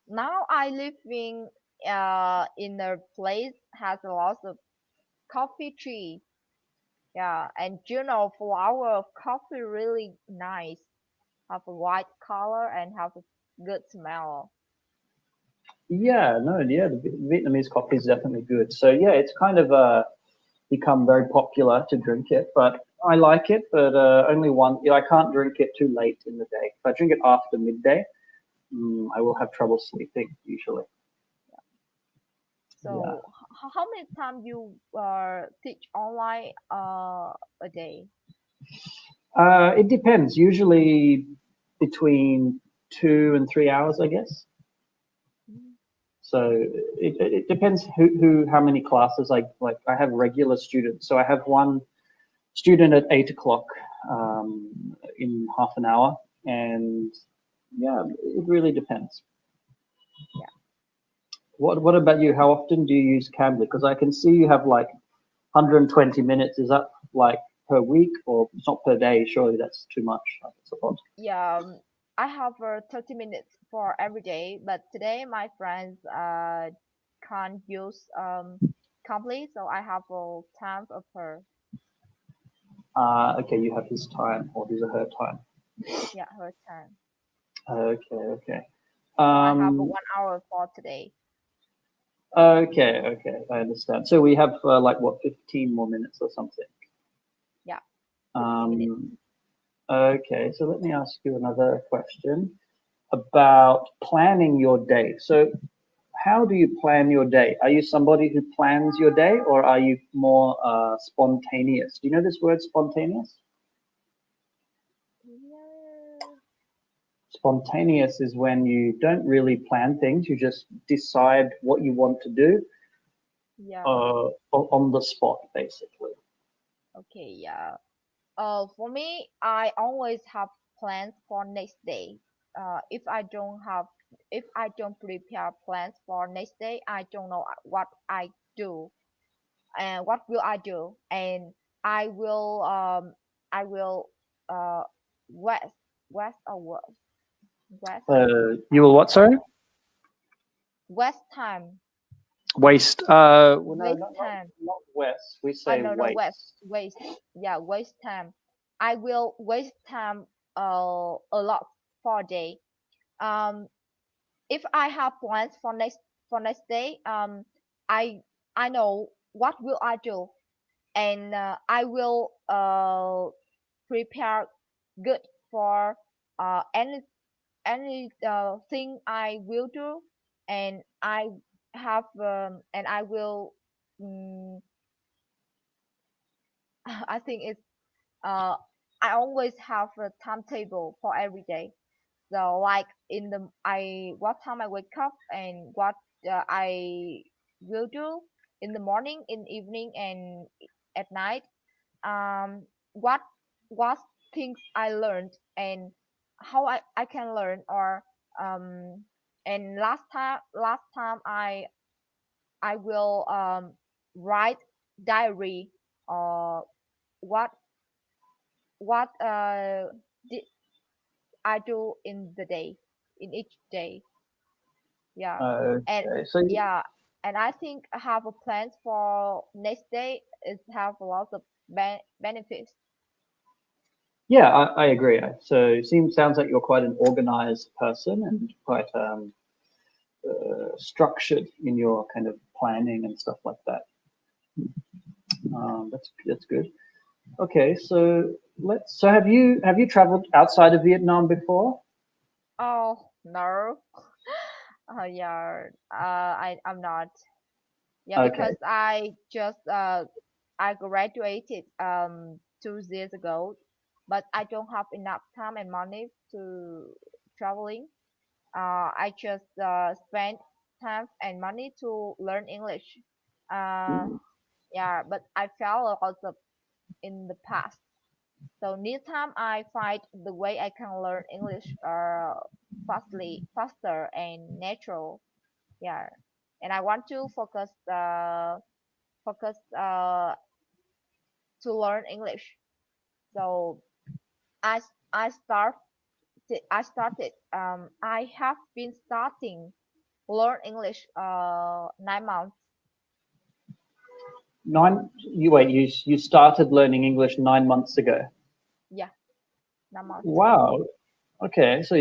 Speaker 2: Now I live in a place has a lot of coffee tree. Yeah, and flower of coffee really nice. Have a white color and have a good smell.
Speaker 1: Yeah, no, yeah, the Vietnamese coffee is definitely good. So yeah, it's kind of become very popular to drink it, but I like it, but only one. I can't drink it too late in the day. If I drink it after midday, I will have trouble sleeping usually. Yeah.
Speaker 2: So how many times you teach online a day?
Speaker 1: It depends. Usually between 2 and 3 hours, I guess.
Speaker 2: Mm.
Speaker 1: So it depends how many classes like. I have regular students, so I have one student at 8 o'clock in half an hour, and yeah, it really depends.
Speaker 2: Yeah.
Speaker 1: What about you? How often do you use Cambly? Because I can see you have like 120 minutes. Is that like per week or it's not per day? Surely that's too much, I suppose.
Speaker 2: Yeah, I have 30 minutes for every day, but today my friends can't use Cambly, so I have a time of her.
Speaker 1: Okay, you have his time or his or her time.
Speaker 2: Yeah, her time.
Speaker 1: Okay, okay.
Speaker 2: So I have a
Speaker 1: Um,
Speaker 2: 1 hour for today.
Speaker 1: okay, okay. I understand. So we have like what, 15 more minutes or something.
Speaker 2: Yeah, 15 minutes.
Speaker 1: Um, okay, so let me ask you another question about planning your day. So how do you plan your day? Are you somebody who plans your day or are you more spontaneous? Do you know this word spontaneous?
Speaker 2: Yeah,
Speaker 1: Spontaneous is when you don't really plan things, you just decide what you want to do
Speaker 2: yeah.
Speaker 1: on the spot, basically.
Speaker 2: Okay, yeah. For me, I always have plans for next day. If I don't have, if I don't prepare plans for next day, I don't know what I do and what will I do, and I will um I will uh west west or west west
Speaker 1: You will what, sorry?
Speaker 2: west time
Speaker 1: Waste. Well, no,
Speaker 2: waste time.
Speaker 1: not west. We say
Speaker 2: No, no,
Speaker 1: waste.
Speaker 2: waste, yeah, waste time. I will waste time a lot for a day. Um, if I have plans for next day, I I know what will I do, and I will prepare good for any thing I will do, and I will um, I think it's uh I always have a timetable for every day. So like in the I what time I wake up and what I will do in the morning, in evening, and at night. What what things I learned and how I can learn, or um and last time I will write diary or what what did I do in the day, in each day. Yeah, and
Speaker 1: Okay, so
Speaker 2: yeah, and I think I have a plan for next day is have a lot of benefits.
Speaker 1: yeah, I agree. So it sounds like you're quite an organized person and quite structured in your kind of planning and stuff like that. That's good. Okay, so have you traveled outside of Vietnam before?
Speaker 2: Oh no, yeah, I'm not. Yeah,
Speaker 1: Okay.
Speaker 2: because I graduated 2 years ago, but I don't have enough time and money to traveling. I just spent time and money to learn English. Uh, yeah, but I fell also in the past. So next time I find the way I can learn English faster and natural. Yeah, and I want to focus to learn English. So I I start I started I have been starting learn English 9 months.
Speaker 1: You started learning English 9 months ago.
Speaker 2: Yeah, 9 months.
Speaker 1: Wow. Okay, so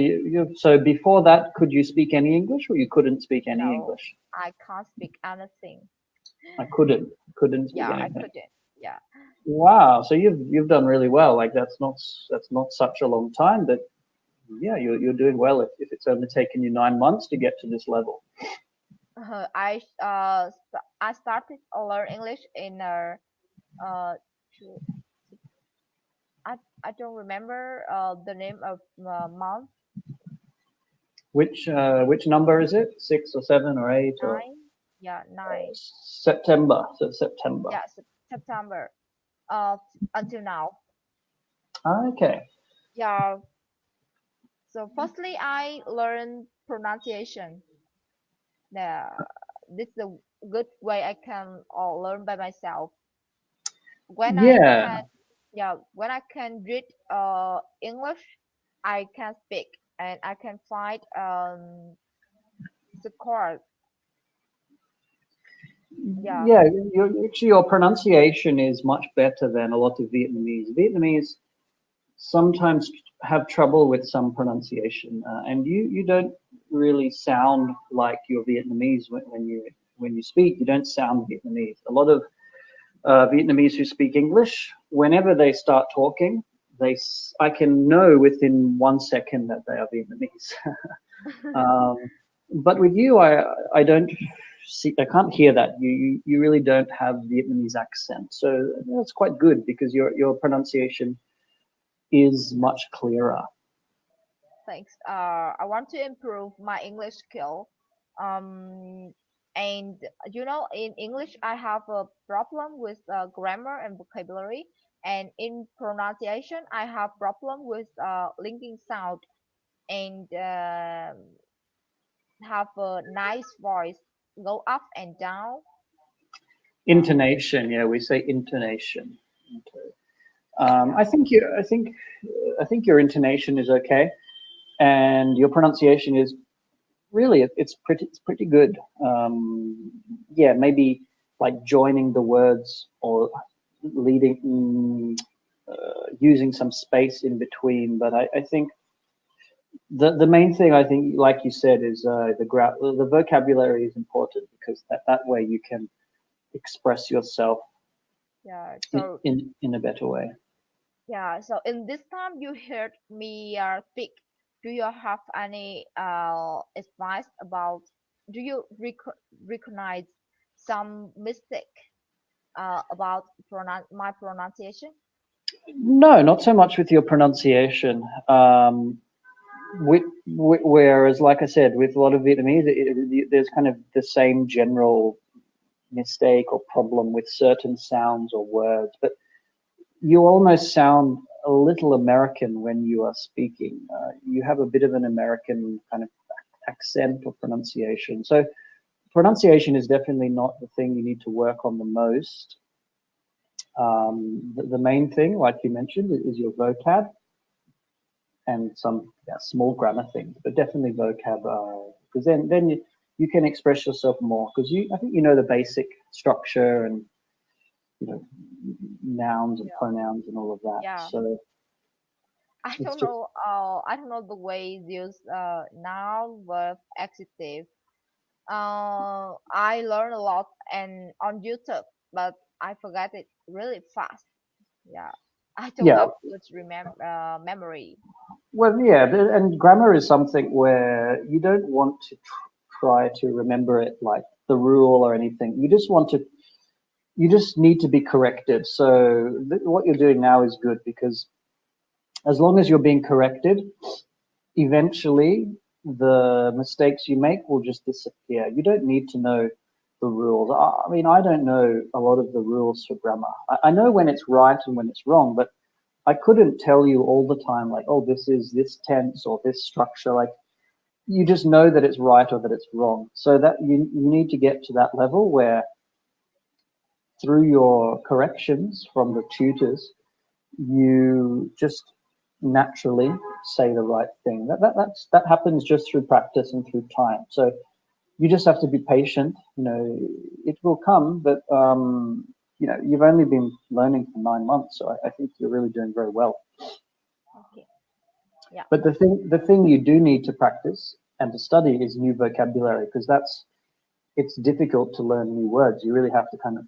Speaker 1: so before that, could you speak any English, or you couldn't speak any
Speaker 2: No,
Speaker 1: English?
Speaker 2: I can't speak anything.
Speaker 1: I couldn't speak
Speaker 2: Yeah, I
Speaker 1: anything.
Speaker 2: couldn't. Yeah.
Speaker 1: Wow, so you've done really well. Like that's not such a long time, but yeah, you're doing well if it's only taken you 9 months to get to this level.
Speaker 2: I started to learn English in uh Ju- I I don't remember the name of month.
Speaker 1: Which number is it? 6 or 7 or 8 or
Speaker 2: 9. Yeah, 9.
Speaker 1: September? So September.
Speaker 2: Yeah, September. Uh, until now.
Speaker 1: Okay.
Speaker 2: Yeah. So firstly, I learned pronunciation. Yeah, this is a good way I can learn by myself. When I
Speaker 1: Yeah.
Speaker 2: can, yeah, when I can read English, I can speak and I can find the chord. Yeah,
Speaker 1: Yeah, your pronunciation is much better than a lot of Vietnamese. Vietnamese sometimes have trouble with some pronunciation, and you don't really sound like you're Vietnamese when you speak. You don't sound Vietnamese. A lot of Vietnamese who speak English, whenever they start talking, I can know within 1 second that they are Vietnamese. Um, but with you, I don't see, I can't hear that. You really don't have Vietnamese accent, so that's quite good because your pronunciation is much clearer.
Speaker 2: thanks. I want to improve my English skill. Um, and in English, I have a problem with grammar and vocabulary, and in pronunciation, I have problem with linking sound and have a nice voice, go up and down. Yeah,
Speaker 1: Intonation, yeah, we say intonation. Okay.
Speaker 2: yeah,
Speaker 1: I think your intonation is okay, and your pronunciation is really it's pretty good. Yeah, maybe like joining the words or leading, using some space in between. But I think the main thing I think, like you said, is the vocabulary is important because that way you can express yourself
Speaker 2: yeah.
Speaker 1: in,
Speaker 2: So
Speaker 1: in in a better way.
Speaker 2: yeah, so in this time you heard me speak. Do you have any advice about? Do you recognize some mistake about my pronunciation?
Speaker 1: No, not so much with your pronunciation. Whereas, like I said, with a lot of Vietnamese, there's kind of the same general mistake or problem with certain sounds or words, but you almost sound a little American when you are speaking. You have a bit of an American kind of accent or pronunciation. So pronunciation is definitely not the thing you need to work on the most. The main thing, like you mentioned, is your vocab and some small grammar things, but definitely vocab, because then you can express yourself more because I think you know the basic structure and you know nouns and
Speaker 2: Yeah.
Speaker 1: pronouns and all of that.
Speaker 2: Yeah.
Speaker 1: So
Speaker 2: I
Speaker 1: it's
Speaker 2: don't
Speaker 1: just
Speaker 2: know. I don't know the ways use noun, verb, adjective. I learned a lot and on YouTube, but I forgot it really fast. Yeah, I don't
Speaker 1: yeah.
Speaker 2: have good memory.
Speaker 1: Well, yeah, and grammar is something where you don't want to try to remember it like the rule or anything. You just need to be corrected. So what you're doing now is good because as long as you're being corrected, eventually the mistakes you make will just disappear. You don't need to know the rules. I mean, I don't know a lot of the rules for grammar. I know when it's right and when it's wrong, but I couldn't tell you all the time, like, oh, this is this tense or this structure. Like, you just know that it's right or that it's wrong. So that you need to get to that level where through your corrections from the tutors, you just naturally say the right thing. That happens just through practice and through time. So you just have to be patient. You know, it will come, but you know, you've only been learning for 9 months, so I think you're really doing very well.
Speaker 2: Okay. Yeah.
Speaker 1: But the thing you do need to practice and to study is new vocabulary because it's difficult to learn new words. You really have to kind of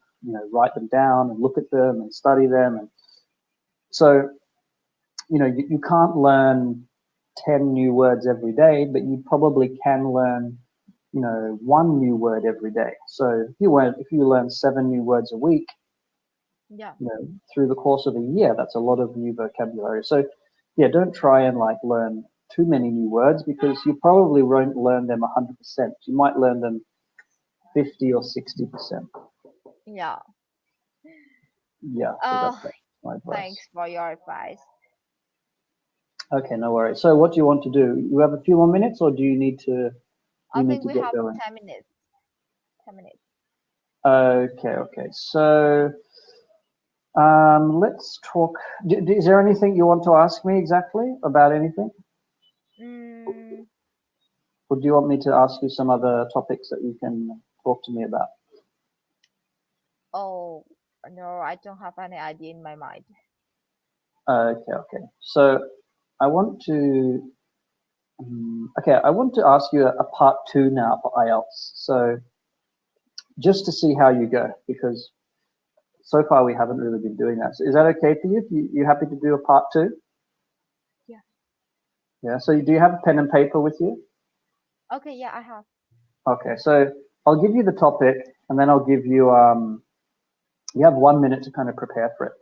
Speaker 1: write them down and look at them and study them. And so you can't learn 10 new words every day, but you probably can learn one new word every day. So if you learn 7 new words a week,
Speaker 2: Yeah.
Speaker 1: through the course of a year, that's a lot of new vocabulary. So yeah, don't try and like learn too many new words because you probably won't learn them 100%. You might learn them 50 or 60%.
Speaker 2: Yeah.
Speaker 1: Yeah, so
Speaker 2: Uh,
Speaker 1: that's my advice.
Speaker 2: Thanks for your advice.
Speaker 1: Okay, no worries. So what do you want to do? You have a few more minutes, or do
Speaker 2: I
Speaker 1: you need
Speaker 2: think
Speaker 1: to
Speaker 2: we
Speaker 1: get
Speaker 2: have
Speaker 1: going?
Speaker 2: 10 minutes. 10 minutes.
Speaker 1: Okay. So let's talk. Is there anything you want to ask me exactly about anything,
Speaker 2: Mm,
Speaker 1: or do you want me to ask you some other topics that you can talk to me about?
Speaker 2: oh, no, I don't have any idea in my mind.
Speaker 1: Okay. So I want to. Okay, I want to ask you a part two now for IELTS. So just to see how you go, because so far we haven't really been doing that. So is that okay for you? You happy to do a part two?
Speaker 2: Yeah.
Speaker 1: Yeah. So do you have a pen and paper with you?
Speaker 2: Okay, yeah, I have.
Speaker 1: Okay. So I'll give you the topic, and then I'll give you you have 1 minute to kind of prepare for it.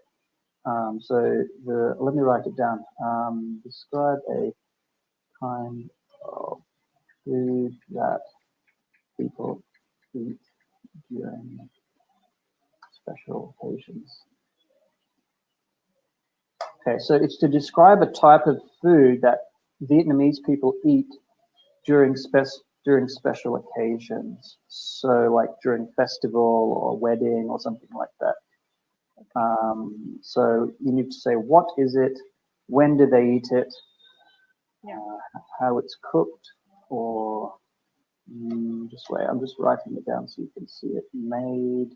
Speaker 1: Let me write it down. Describe a kind of food that people eat during special occasions. Okay, so it's to describe a type of food that Vietnamese people eat during during special occasions. So like during festival or wedding or something like that.
Speaker 2: Okay.
Speaker 1: So you need to say what is it, when do they eat it,
Speaker 2: Yeah.
Speaker 1: how it's cooked, or just wait. I'm just writing it down so you can see it. Made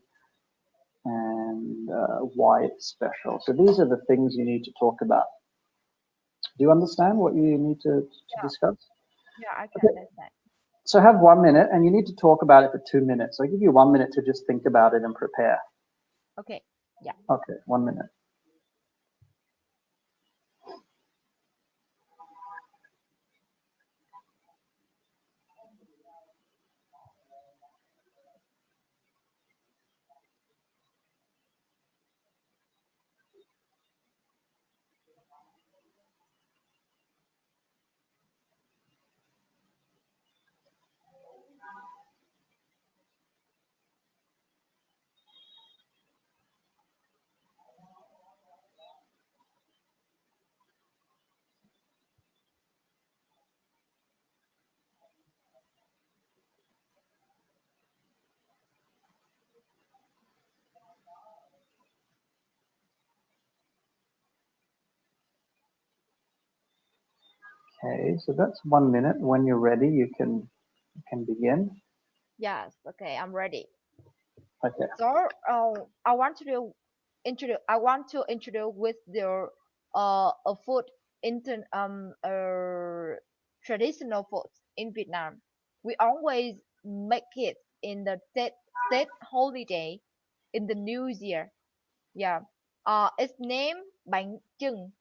Speaker 1: and why it's special. So these are the things you need to talk about. Do you understand what you need to
Speaker 2: Yeah.
Speaker 1: discuss?
Speaker 2: Yeah, I can
Speaker 1: Okay.
Speaker 2: understand.
Speaker 1: So have 1 minute, and you need to talk about it for 2 minutes. I'll give you 1 minute to just think about it and prepare.
Speaker 2: Okay. Yeah.
Speaker 1: Okay, 1 minute. Okay, so that's 1 minute. When you're ready, you can begin.
Speaker 2: Yes, okay, I'm ready.
Speaker 1: Okay.
Speaker 2: So, I want to introduce. I want to introduce with your a food into traditional food in Vietnam. We always make it in the state holiday in the New Year. Yeah. It's named bánh chưng.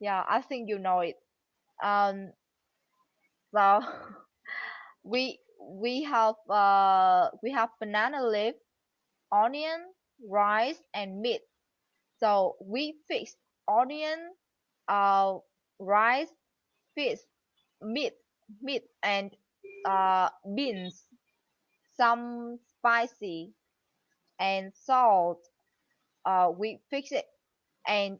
Speaker 2: Yeah, I think you know it. So we have banana leaf, onion, rice, and meat. So we fix onion, uh, rice, fish, meat, and beans, some spicy and salt. We fix it, and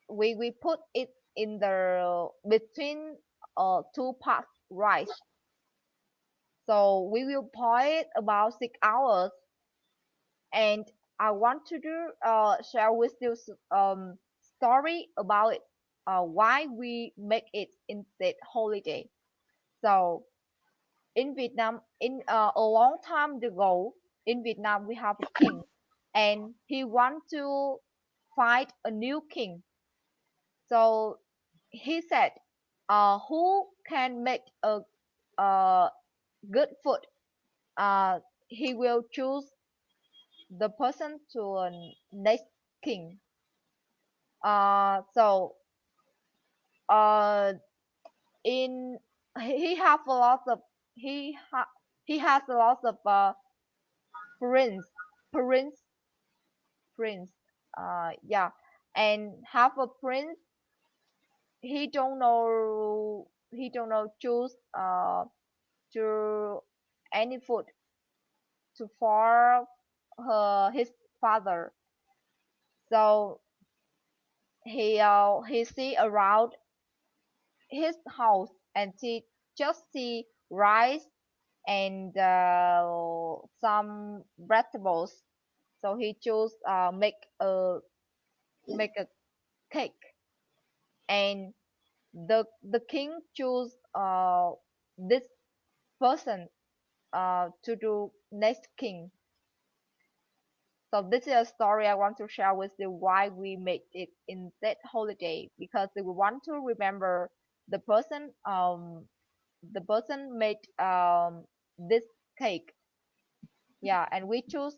Speaker 2: we put it in the between two parts rice. So we will boil it about 6 hours, and I want to share with you story about it. Why we make it in that holiday. So in Vietnam, in a long time ago, in Vietnam we have a king, and he want to fight a new king. So he said, who can make a good food? He will choose the person to next king. So uh, in he have a lot of he ha, he has a lot of prince prince prince. Yeah, and have a prince. He don't know choose to any food to for his father. So he see around his house and just see rice and some vegetables. So he chose make a cake, and the king chose this person to do next king. So this is a story I want to share with you why we make it in that holiday, because we want to remember the person made this cake. Yeah, and we choose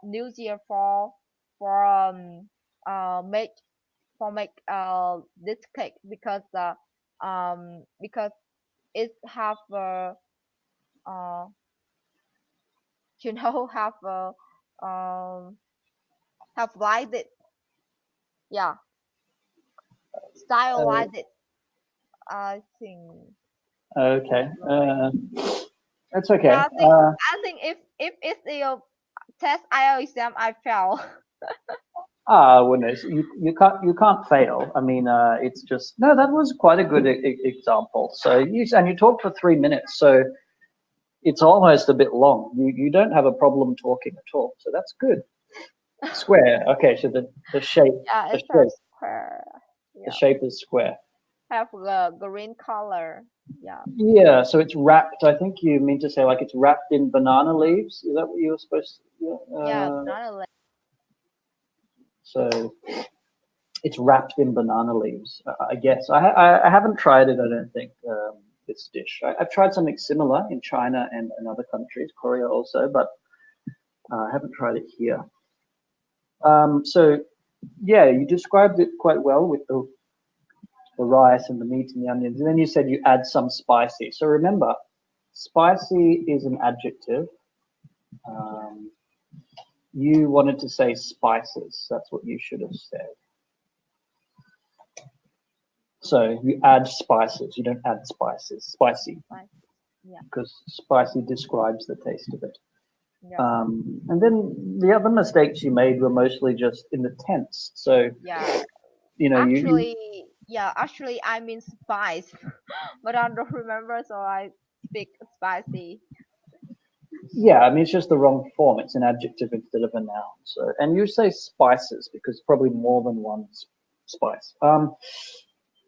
Speaker 2: New Year for make this cake because it have uh have have like it. Yeah, style
Speaker 1: Uh,
Speaker 2: like it. I think.
Speaker 1: okay. That's
Speaker 2: Yeah,
Speaker 1: okay.
Speaker 2: I think if it's your test IELTS exam, I fail.
Speaker 1: Well, no, so you can't fail. I mean, it's just no. That was quite a good example. So you talked for 3 minutes, so it's almost a bit long. You don't have a problem talking at all, so that's good. Square. Okay, so the shape
Speaker 2: Yeah,
Speaker 1: the
Speaker 2: it's a
Speaker 1: shape
Speaker 2: square.
Speaker 1: the
Speaker 2: Yeah,
Speaker 1: shape is square.
Speaker 2: have the green color. Yeah,
Speaker 1: Yeah, so it's wrapped. I think you mean to say like it's wrapped in banana leaves. Is that what you were supposed to? Yeah.
Speaker 2: yeah, banana leaf.
Speaker 1: So it's wrapped in banana leaves. I guess I haven't tried it. I don't think this dish. I've tried something similar in China and in other countries, Korea also, but I haven't tried it here. So yeah, you described it quite well with the rice and the meat and the onions, and then you said you add some spicy. So remember, spicy is an adjective. Um, you wanted to say spices. That's what you should have said. So you add spices. You don't add spices. Spicy,
Speaker 2: Like, yeah,
Speaker 1: because spicy describes the taste of it.
Speaker 2: yeah,
Speaker 1: And then the other mistakes you made were mostly just in the tense. So
Speaker 2: yeah.
Speaker 1: you
Speaker 2: Actually, I mean spice, but I don't remember, so I speak spicy.
Speaker 1: yeah. I mean, it's just the wrong form. It's an adjective instead of a noun. So and you say spices because probably more than one spice.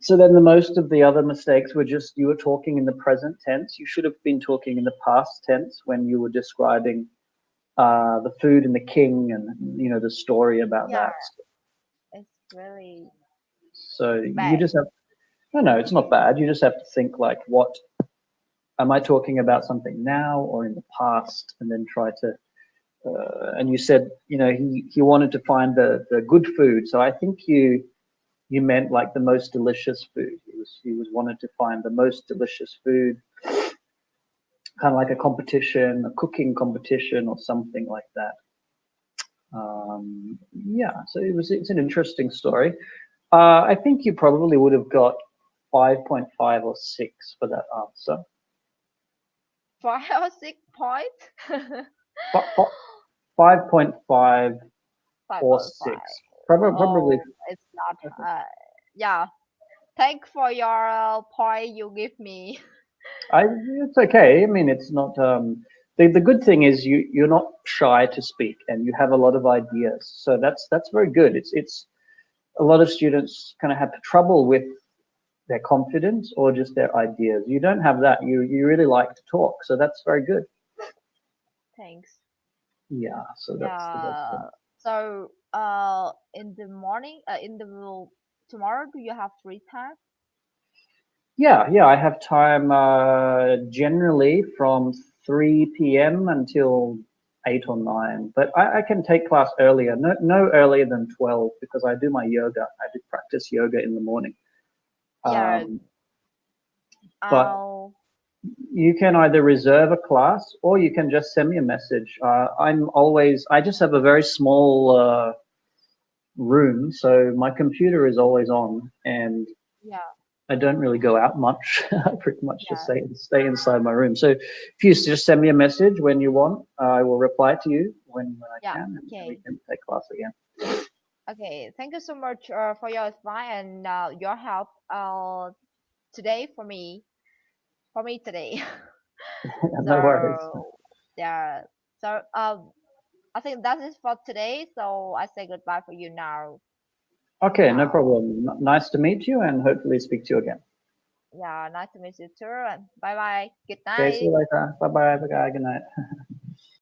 Speaker 1: So then the most of the other mistakes were just you were talking in the present tense. You should have been talking in the past tense when you were describing the food and the king and the story about
Speaker 2: Yeah,
Speaker 1: that.
Speaker 2: it's really
Speaker 1: So you
Speaker 2: bad.
Speaker 1: just have no, it's not bad. You just have to think like, what am I talking about something now or in the past, and then try to. And you said he wanted to find the good food. So I think you meant like the most delicious food. He was wanted to find the most delicious food, kind of like a competition, a cooking competition, or something like that. Yeah, so it's an interesting story. I think you probably would have got 5.5 or 6 for that answer.
Speaker 2: 5 or 6 points.
Speaker 1: Fi- fi- 5.5 or
Speaker 2: 5.5.
Speaker 1: 6. Probably.
Speaker 2: Oh, it's not. Yeah. Thank for your point you give me.
Speaker 1: It's okay. I mean, it's not. The good thing is you're not shy to speak, and you have a lot of ideas. So that's very good. It's a lot of students kind of have trouble with their confidence or just their ideas. You don't have that. You really like to talk, so that's very good.
Speaker 2: Thanks.
Speaker 1: Yeah. So that's the best
Speaker 2: Yeah.
Speaker 1: thing.
Speaker 2: So, in the morning, tomorrow, do you have free time?
Speaker 1: Yeah. I have time generally from 3 p.m. until 8 or 9, but I can take class earlier. No earlier than 12 because I do my yoga. I do practice yoga in the morning.
Speaker 2: Yeah.
Speaker 1: Um, but
Speaker 2: I'll.
Speaker 1: you can either reserve a class or you can just send me a message. I just have a very small room, so my computer is always on, and
Speaker 2: Yeah.
Speaker 1: I don't really go out much. I pretty much just
Speaker 2: Yeah.
Speaker 1: stay inside my room. So if you just send me a message when you want, I will reply to you when I
Speaker 2: Yeah.
Speaker 1: can, and we
Speaker 2: Okay.
Speaker 1: can take class again.
Speaker 2: Okay. Thank you so much for your advice and your help today for me. For me today.
Speaker 1: No worries.
Speaker 2: So yeah. So I think that is for today. So I say goodbye for you now.
Speaker 1: Okay, no
Speaker 2: Now.
Speaker 1: problem. Nice to meet you, and hopefully speak to you again.
Speaker 2: Yeah. Nice to meet you too. And bye bye. Good
Speaker 1: Okay, see
Speaker 2: night.
Speaker 1: you later. Bye bye. Bye bye. Good night.